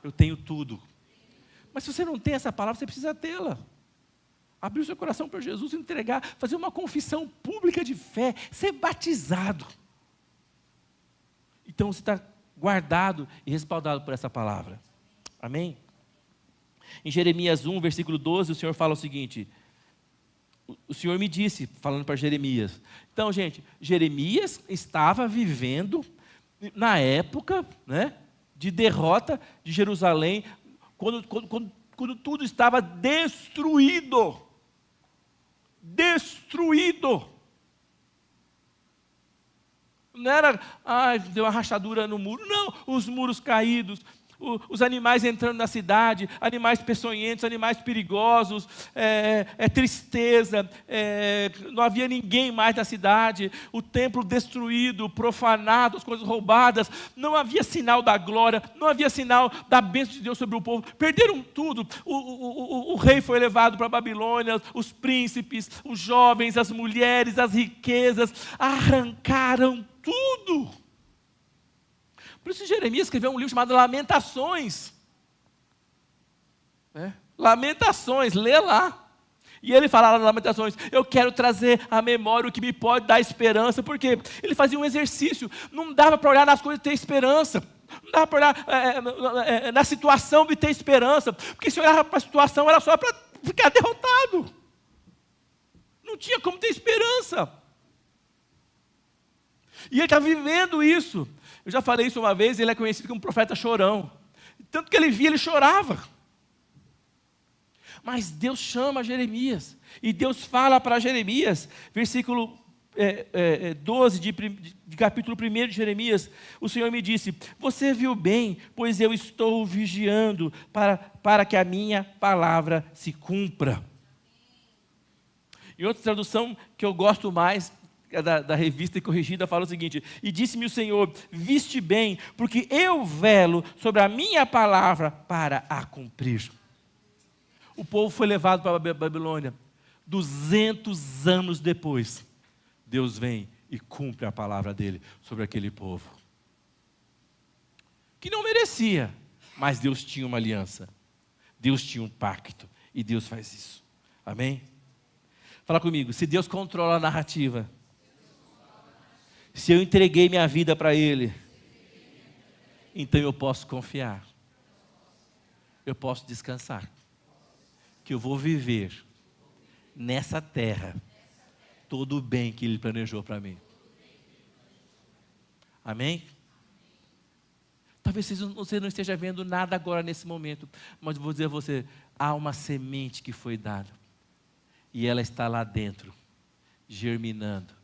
Eu tenho tudo. Mas se você não tem essa palavra, você precisa tê-la. Abrir o seu coração para Jesus, entregar, fazer uma confissão pública de fé, ser batizado. Então você está guardado e respaldado por essa palavra. Amém? Em Jeremias 1, versículo 12, o Senhor fala o seguinte: o Senhor me disse, falando para Jeremias. Então, gente, Jeremias estava vivendo na época, né, de derrota de Jerusalém, quando tudo estava destruído. Destruído. Não era, deu uma rachadura no muro. Não, os muros caídos, os animais entrando na cidade, animais peçonhentos, animais perigosos, tristeza, não havia ninguém mais na cidade, o templo destruído, profanado, as coisas roubadas, não havia sinal da glória, não havia sinal da bênção de Deus sobre o povo, perderam tudo. O rei foi levado para a Babilônia, os príncipes, os jovens, as mulheres, as riquezas, arrancaram tudo. Por isso Jeremias escreveu um livro chamado Lamentações. Lamentações, lê lá. E ele fala lá nas Lamentações: eu quero trazer à memória o que me pode dar esperança. Porque ele fazia um exercício. Não dava para olhar nas coisas e ter esperança. Não dava para olhar na situação e ter esperança. Porque se olhava para a situação era só para ficar derrotado. Não tinha como ter esperança. E ele está vivendo isso. Eu já falei isso uma vez, ele é conhecido como profeta chorão. Tanto que ele via, ele chorava. Mas Deus chama Jeremias. E Deus fala para Jeremias, versículo 12 de capítulo 1 de Jeremias. O Senhor me disse: você viu bem, pois eu estou vigiando para que a minha palavra se cumpra. Em outra tradução que eu gosto mais, da Revista e Corrigida, fala o seguinte: e disse-me o Senhor, viste bem, porque eu velo sobre a minha palavra para a cumprir. O povo foi levado para a Babilônia. 200 anos depois, Deus vem e cumpre a palavra dele sobre aquele povo, que não merecia, mas Deus tinha uma aliança, Deus tinha um pacto, e Deus faz isso. Amém? Fala comigo: se Deus controla a narrativa, se eu entreguei minha vida para Ele, então eu posso confiar, eu posso descansar, que eu vou viver nessa terra todo o bem que Ele planejou para mim. Amém? Talvez você não esteja vendo nada agora nesse momento, mas vou dizer a você: há uma semente que foi dada, e ela está lá dentro, germinando,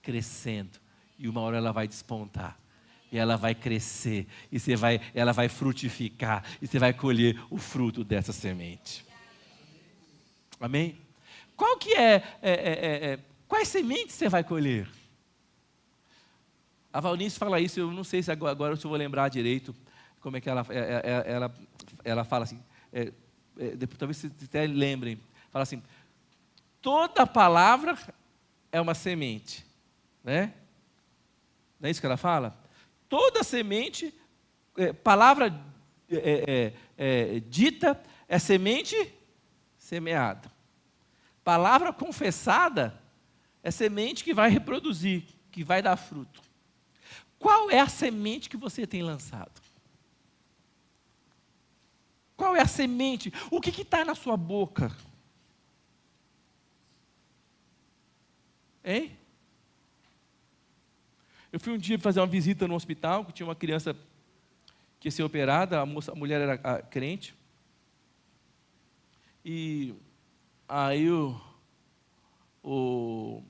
crescendo, e uma hora ela vai despontar, e ela vai crescer, e ela vai frutificar, e você vai colher o fruto dessa semente. Amém? Qual que quais sementes você vai colher? A Valnice fala isso, eu não sei se agora se eu vou lembrar direito, como é que ela fala assim, talvez vocês até lembrem, fala assim: toda palavra é uma semente, né? Não é isso que ela fala? Toda semente, palavra dita é semente semeada. Palavra confessada é semente que vai reproduzir, que vai dar fruto. Qual é a semente que você tem lançado? Qual é a semente? O que está na sua boca? Hein? Eu fui um dia fazer uma visita no hospital, que tinha uma criança que ia ser operada, a mulher era crente. E aí o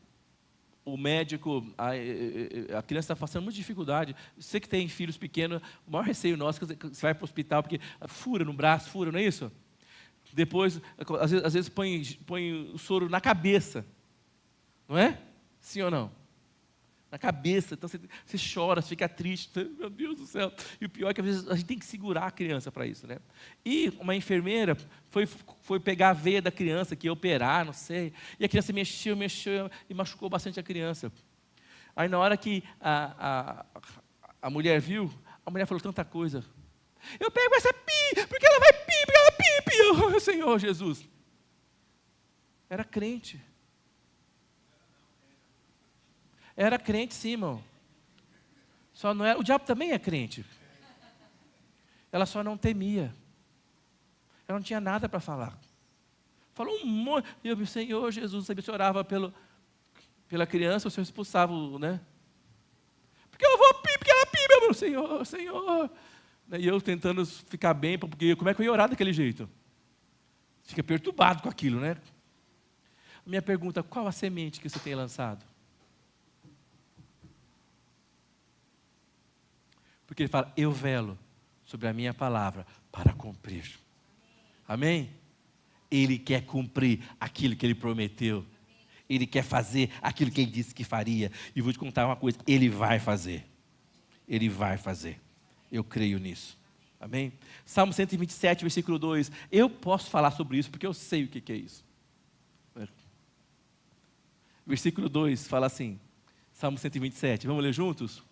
médico, a criança está passando muita dificuldade. Você que tem filhos pequenos, o maior receio nosso é que você vai para o hospital, porque fura no braço, fura, não é isso? Depois, às vezes põe o soro na cabeça, não é? Sim ou não? Na cabeça, então você chora, você fica triste, meu Deus do céu. E o pior é que às vezes a gente tem que segurar a criança para isso, né? E uma enfermeira foi pegar a veia da criança, que ia operar, não sei, e a criança mexeu e machucou bastante a criança. Aí na hora que a mulher viu, a mulher falou tanta coisa. Eu pego essa pi, porque ela vai pi, porque ela pi, pi. Oh, Senhor Jesus. Era crente. Era crente, sim, irmão. Só não era, o diabo também é crente. Ela só não temia. Ela não tinha nada para falar. Falou um monte. E eu, Senhor Jesus, você orava pela criança, o Senhor expulsava, né? Porque eu vou pi, porque ela pi, meu Senhor, Senhor. E eu tentando ficar bem, porque como é que eu ia orar daquele jeito? Fica perturbado com aquilo, né? Minha pergunta, qual a semente que você tem lançado? Porque ele fala, eu velo sobre a minha palavra para cumprir. Amém? Ele quer cumprir aquilo que ele prometeu. Ele quer fazer aquilo que ele disse que faria. E vou te contar uma coisa, ele vai fazer. Ele vai fazer. Eu creio nisso. Amém? Salmo 127, versículo 2. Eu posso falar sobre isso, porque eu sei o que é isso. Versículo 2 fala assim, Salmo 127, vamos ler juntos?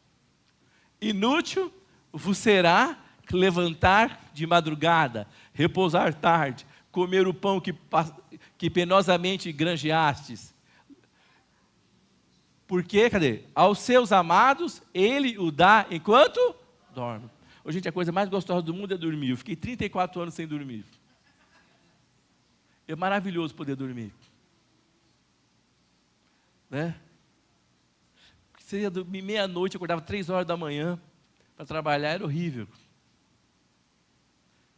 Inútil vos será levantar de madrugada, repousar tarde, comer o pão que penosamente granjeastes. Porque, cadê? Aos seus amados, ele o dá enquanto dorme. Ô, gente, a coisa mais gostosa do mundo é dormir. Eu fiquei 34 anos sem dormir. É maravilhoso poder dormir. Né? Você ia dormir meia-noite, eu acordava 3 horas da manhã para trabalhar, era horrível.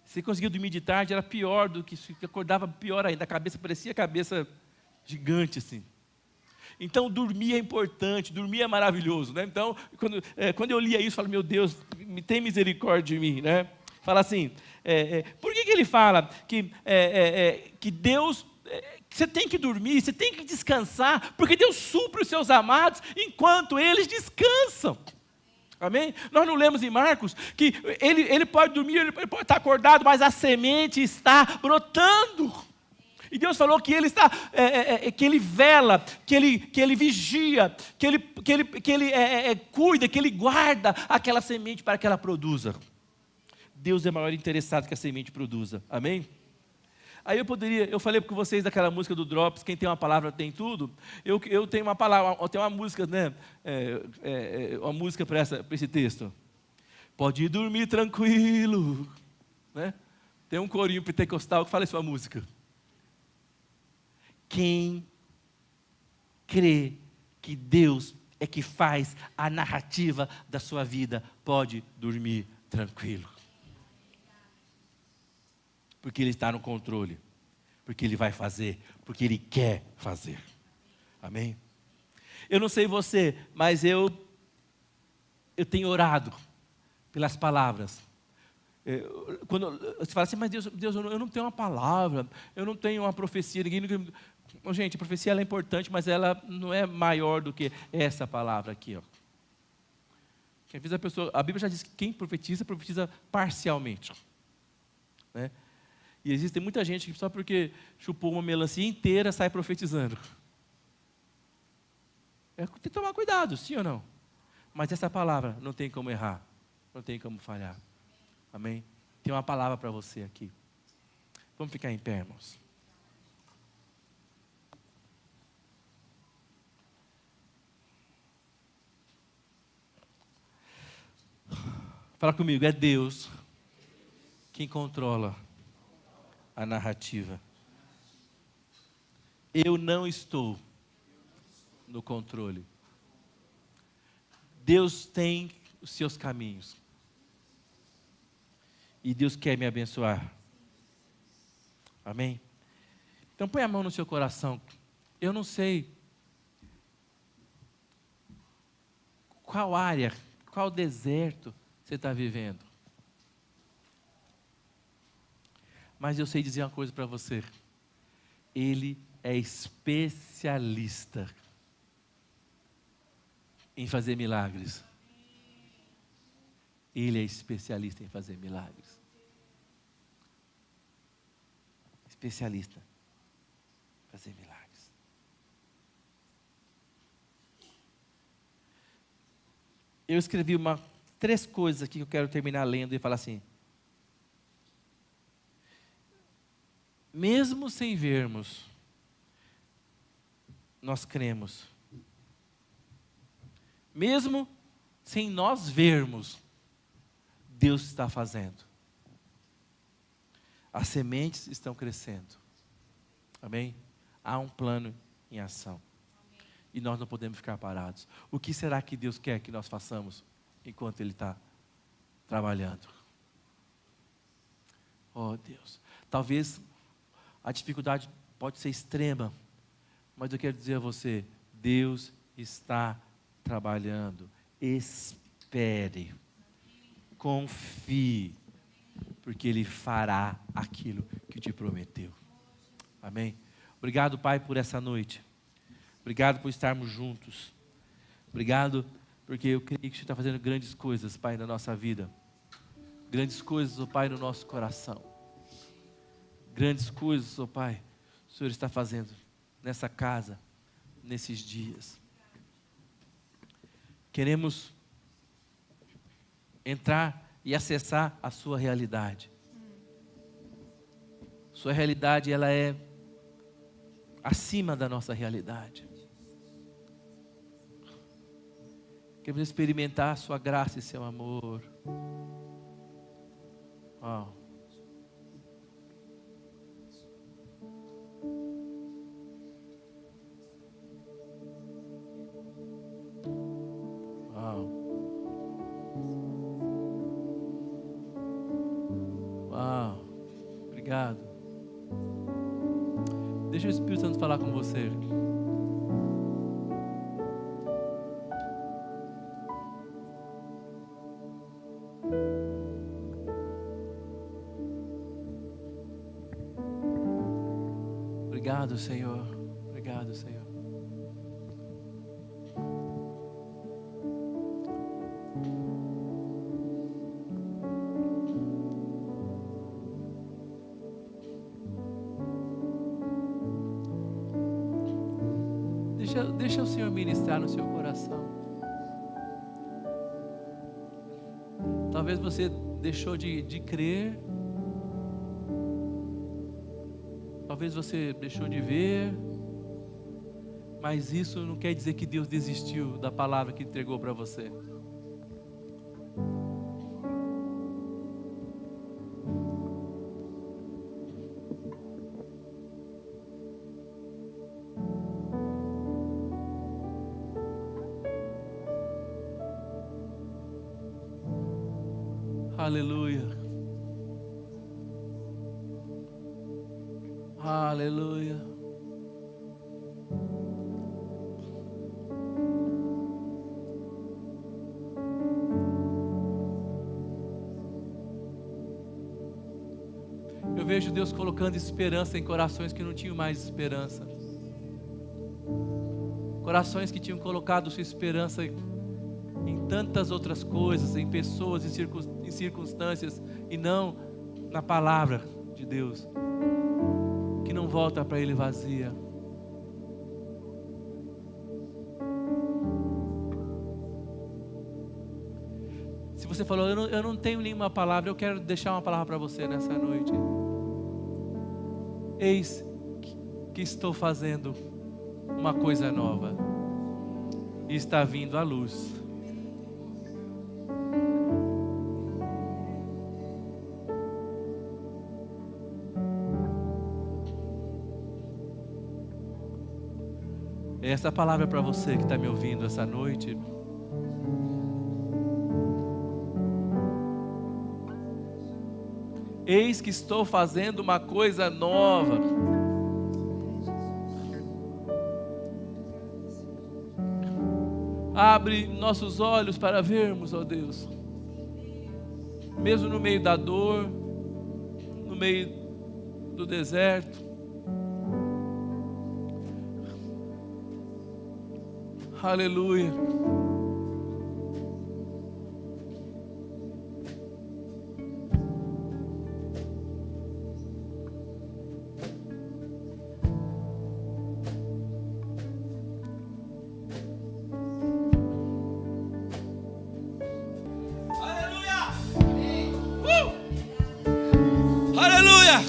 Se conseguia dormir de tarde, era pior do que se acordava, pior ainda. A cabeça parecia a cabeça gigante assim. Então, dormir é importante, dormir é maravilhoso, né? Então, quando eu lia isso, eu falei, meu Deus, tem misericórdia de mim, né? Fala assim, por que ele fala que Deus, que você tem que dormir, você tem que descansar, porque Deus supre os seus amados enquanto eles descansam. Amém? Nós não lemos em Marcos que ele pode dormir, ele pode estar acordado, mas a semente está brotando. E Deus falou que Ele está, que Ele vela, que Ele vigia, que Ele cuida, que Ele guarda aquela semente para que ela produza. Deus é maior interessado que a semente produza. Amém? Aí eu falei com vocês daquela música do Drops, quem tem uma palavra tem tudo. Eu tenho uma palavra, eu tenho uma música, né? Uma música para esse texto. Pode dormir tranquilo. Né? Tem um corinho pentecostal que fala essa música. Quem crê que Deus é que faz a narrativa da sua vida, pode dormir tranquilo. Porque Ele está no controle. Porque Ele vai fazer. Porque Ele quer fazer. Amém? Eu não sei você, mas eu tenho orado pelas palavras. Quando você fala assim, mas Deus, eu não tenho uma palavra, eu não tenho uma profecia, gente, a profecia ela é importante, mas ela não é maior do que essa palavra aqui. Ó. Às vezes a Bíblia já diz que quem profetiza, profetiza parcialmente. Né? E existe muita gente que só porque chupou uma melancia inteira sai profetizando. Tem que tomar cuidado, sim ou não? Mas essa palavra não tem como errar, não tem como falhar. Amém? Tem uma palavra para você aqui. Vamos ficar em pé, irmãos. Fala comigo, é Deus quem controla a narrativa. Eu não estou no controle. Deus tem os seus caminhos. E Deus quer me abençoar. Amém? Então põe a mão no seu coração. Eu não sei qual área, qual deserto você está vivendo. Mas eu sei dizer uma coisa para você. Ele é especialista em fazer milagres. Ele é especialista em fazer milagres. Especialista em fazer milagres. Eu escrevi 3 coisas aqui que eu quero terminar lendo e falar assim, mesmo sem vermos, nós cremos. Mesmo sem nós vermos, Deus está fazendo. As sementes estão crescendo. Amém? Há um plano em ação. Amém. E nós não podemos ficar parados. O que será que Deus quer que nós façamos enquanto Ele está trabalhando? Oh Deus, talvez a dificuldade pode ser extrema, mas eu quero dizer a você, Deus está trabalhando. Espere, confie, porque Ele fará aquilo que te prometeu. Amém? Obrigado, Pai, por essa noite. Obrigado por estarmos juntos. Obrigado, porque eu creio que o Senhor está fazendo grandes coisas, Pai, na nossa vida. Grandes coisas, ó Pai, no nosso coração. Grandes coisas, ó Pai, o Senhor está fazendo nessa casa, nesses dias. Queremos entrar e acessar a sua realidade. Sua realidade, ela é acima da nossa realidade. Queremos experimentar a sua graça e seu amor. Uau. Uau. Obrigado. Deixa o Espírito Santo falar com você. Obrigado, Senhor. Obrigado, Senhor. Deixa o Senhor ministrar no seu coração. Talvez você deixou de crer. Talvez você deixou de ver. Mas isso não quer dizer que Deus desistiu da palavra que entregou para você. Aleluia. Aleluia. Eu vejo Deus colocando esperança em corações que não tinham mais esperança. Corações que tinham colocado sua esperança em tantas outras coisas, em pessoas, em circunstâncias, e não na palavra de Deus, que não volta para Ele vazia. Se você falou, eu não tenho nenhuma palavra, eu quero deixar uma palavra para você nessa noite. Eis que estou fazendo uma coisa nova, e está vindo a luz. Essa palavra é para você que está me ouvindo essa noite. Eis que estou fazendo uma coisa nova. Abre nossos olhos para vermos, ó Deus. Mesmo no meio da dor, no meio do deserto. Aleluia. Aleluia.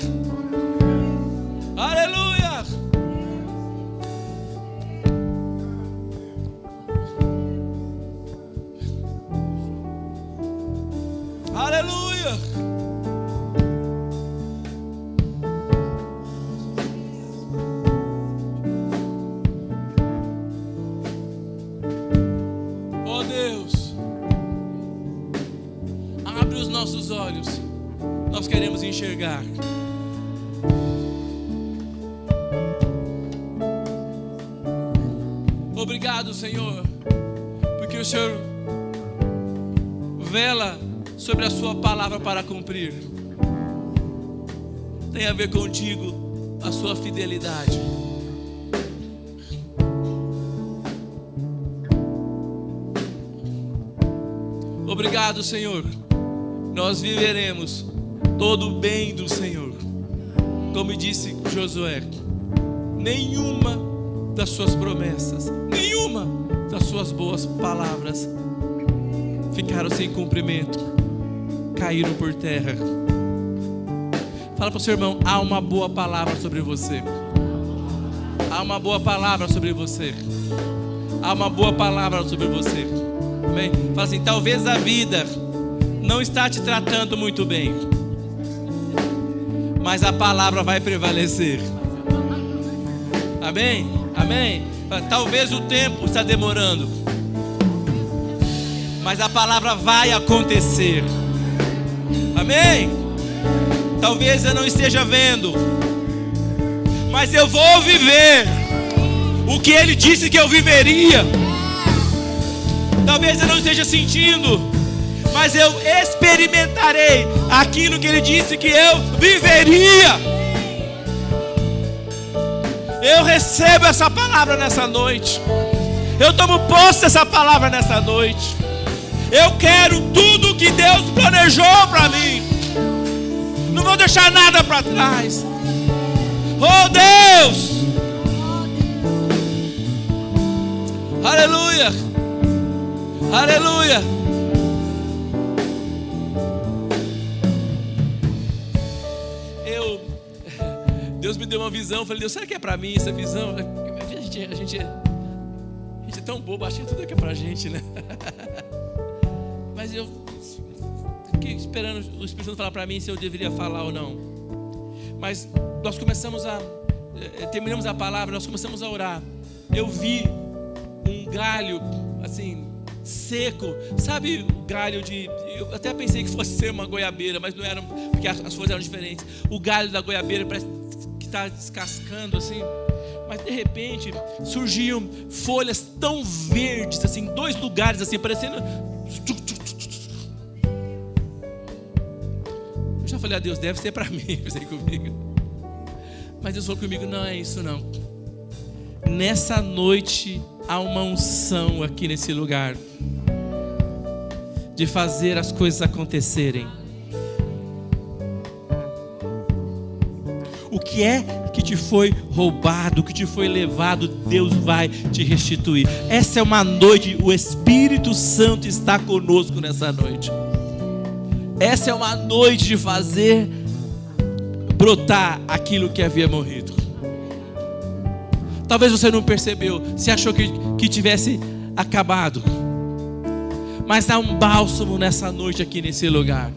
enxergar. Obrigado, Senhor, porque o Senhor vela sobre a sua palavra para cumprir. Tem a ver contigo a sua fidelidade. Obrigado, Senhor. Nós viveremos todo o bem do Senhor. Como disse Josué, nenhuma das suas promessas, nenhuma das suas boas palavras ficaram sem cumprimento, caíram por terra. Fala para o seu irmão: há uma boa palavra sobre você. Há uma boa palavra sobre você. Há uma boa palavra sobre você. Amém? Fala assim: talvez a vida não está te tratando muito bem, mas a palavra vai prevalecer. Amém? Amém? Talvez o tempo está demorando, mas a palavra vai acontecer. Amém? Talvez eu não esteja vendo, mas eu vou viver o que Ele disse que eu viveria. Talvez eu não esteja sentindo, mas eu experimentarei aquilo que Ele disse que eu viveria. Eu recebo essa palavra nessa noite. Eu tomo posse dessa palavra nessa noite. Eu quero tudo que Deus planejou para mim. Não vou deixar nada para trás. Oh Deus! Aleluia! Aleluia! Deus me deu uma visão. Eu falei: Deus, será que é para mim essa visão? A gente é tão bobo, acha que tudo aqui é pra gente, né? Mas eu fiquei esperando o Espírito Santo falar para mim se eu deveria falar ou não. Mas nós terminamos a palavra, nós começamos a orar. Eu vi um galho assim seco, sabe, o galho eu até pensei que fosse ser uma goiabeira, mas não era, porque as folhas eram diferentes. O galho da goiabeira parece que está descascando assim, mas de repente surgiam folhas tão verdes assim, em dois lugares assim, parecendo. Eu já falei: a Deus, deve ser para mim, pensei comigo. Mas Deus falou comigo: não é isso não. Nessa noite há uma unção aqui nesse lugar de fazer as coisas acontecerem. O que é que te foi roubado, o que te foi levado, Deus vai te restituir. Essa é uma noite, o Espírito Santo está conosco nessa noite. Essa é uma noite de fazer brotar aquilo que havia morrido. Talvez você não percebeu, você achou que tivesse acabado, mas há um bálsamo nessa noite aqui nesse lugar.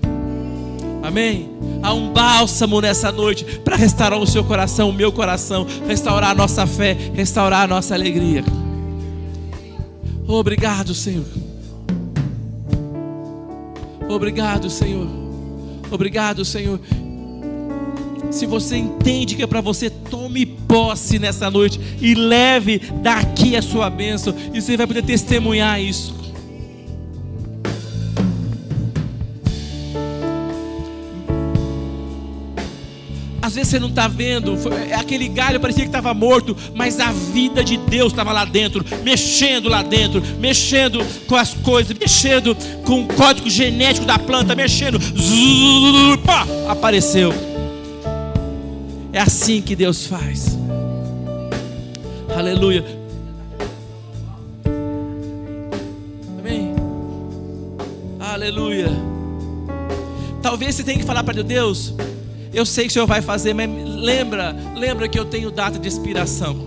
Amém? Há um bálsamo nessa noite para restaurar o seu coração, o meu coração, restaurar a nossa fé, restaurar a nossa alegria. Obrigado, Senhor. Obrigado, Senhor. Obrigado, Senhor. Se você entende que é para você, tome posse nessa noite e leve daqui a sua bênção, e você vai poder testemunhar isso. Às vezes você não está vendo, aquele galho parecia que estava morto, mas a vida de Deus estava lá dentro, mexendo com as coisas, mexendo com o código genético da planta, mexendo, pá, apareceu. É assim que Deus faz. Aleluia. Amém. Aleluia. Talvez você tenha que falar para Deus: eu sei que o Senhor vai fazer, mas lembra que eu tenho data de expiração.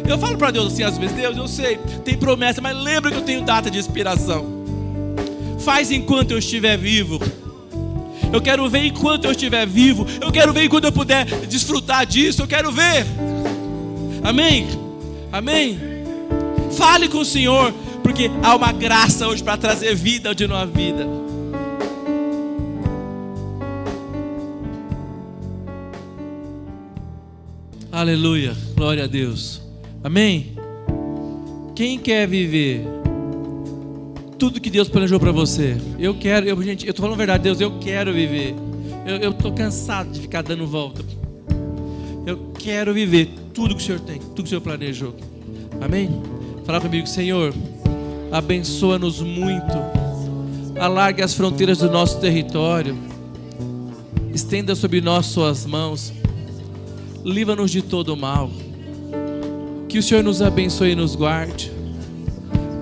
Eu falo para Deus assim às vezes: Deus, eu sei, tem promessa, mas lembra que eu tenho data de expiração. Faz enquanto eu estiver vivo. Eu quero ver enquanto eu estiver vivo. Eu quero ver enquanto eu puder desfrutar disso. Eu quero ver. Amém? Amém? Fale com o Senhor, porque há uma graça hoje para trazer vida onde não há vida. Aleluia, glória a Deus. Amém? Quem quer viver tudo que Deus planejou para você? Gente, eu estou falando a verdade, Deus, eu quero viver. Eu estou cansado de ficar dando volta. Eu quero viver tudo que o Senhor tem, tudo que o Senhor planejou. Amém? Fala comigo, Senhor, abençoa-nos muito. Alargue as fronteiras do nosso território. Estenda sobre nós suas mãos. Livra-nos de todo o mal. Que o Senhor nos abençoe e nos guarde.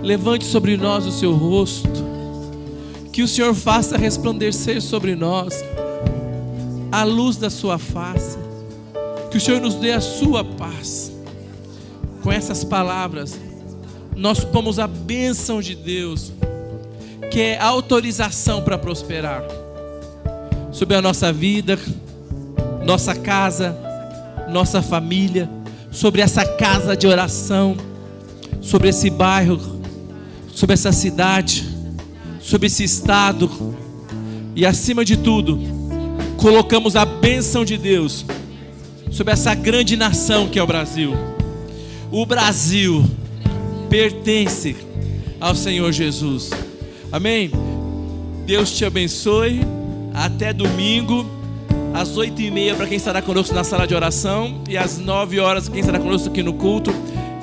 Levante sobre nós o seu rosto. Que o Senhor faça resplandecer sobre nós a luz da sua face. Que o Senhor nos dê a sua paz. Com essas palavras, nós pomos a bênção de Deus, que é a autorização para prosperar, sobre a nossa vida, nossa casa, nossa família, sobre essa casa de oração, sobre esse bairro, sobre essa cidade, sobre esse estado, e acima de tudo, colocamos a bênção de Deus sobre essa grande nação que é o Brasil. O Brasil pertence ao Senhor Jesus. Amém? Deus te abençoe. Até domingo, às 8h30 para quem estará conosco na sala de oração, e às 9 horas quem estará conosco aqui no culto.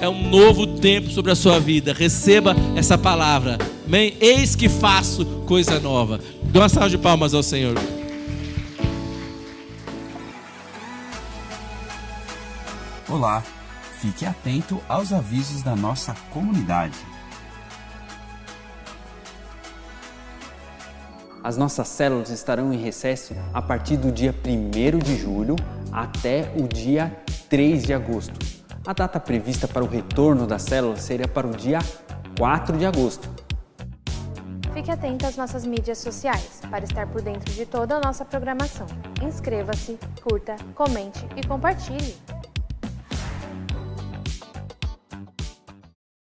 É um novo tempo sobre a sua vida. Receba essa palavra. Amém? Eis que faço coisa nova. Dê uma salva de palmas ao Senhor. Olá, fique atento aos avisos da nossa comunidade. As nossas células estarão em recesso a partir do dia 1º de julho até o dia 3 de agosto. A data prevista para o retorno das células seria para o dia 4 de agosto. Fique atento às nossas mídias sociais para estar por dentro de toda a nossa programação. Inscreva-se, curta, comente e compartilhe.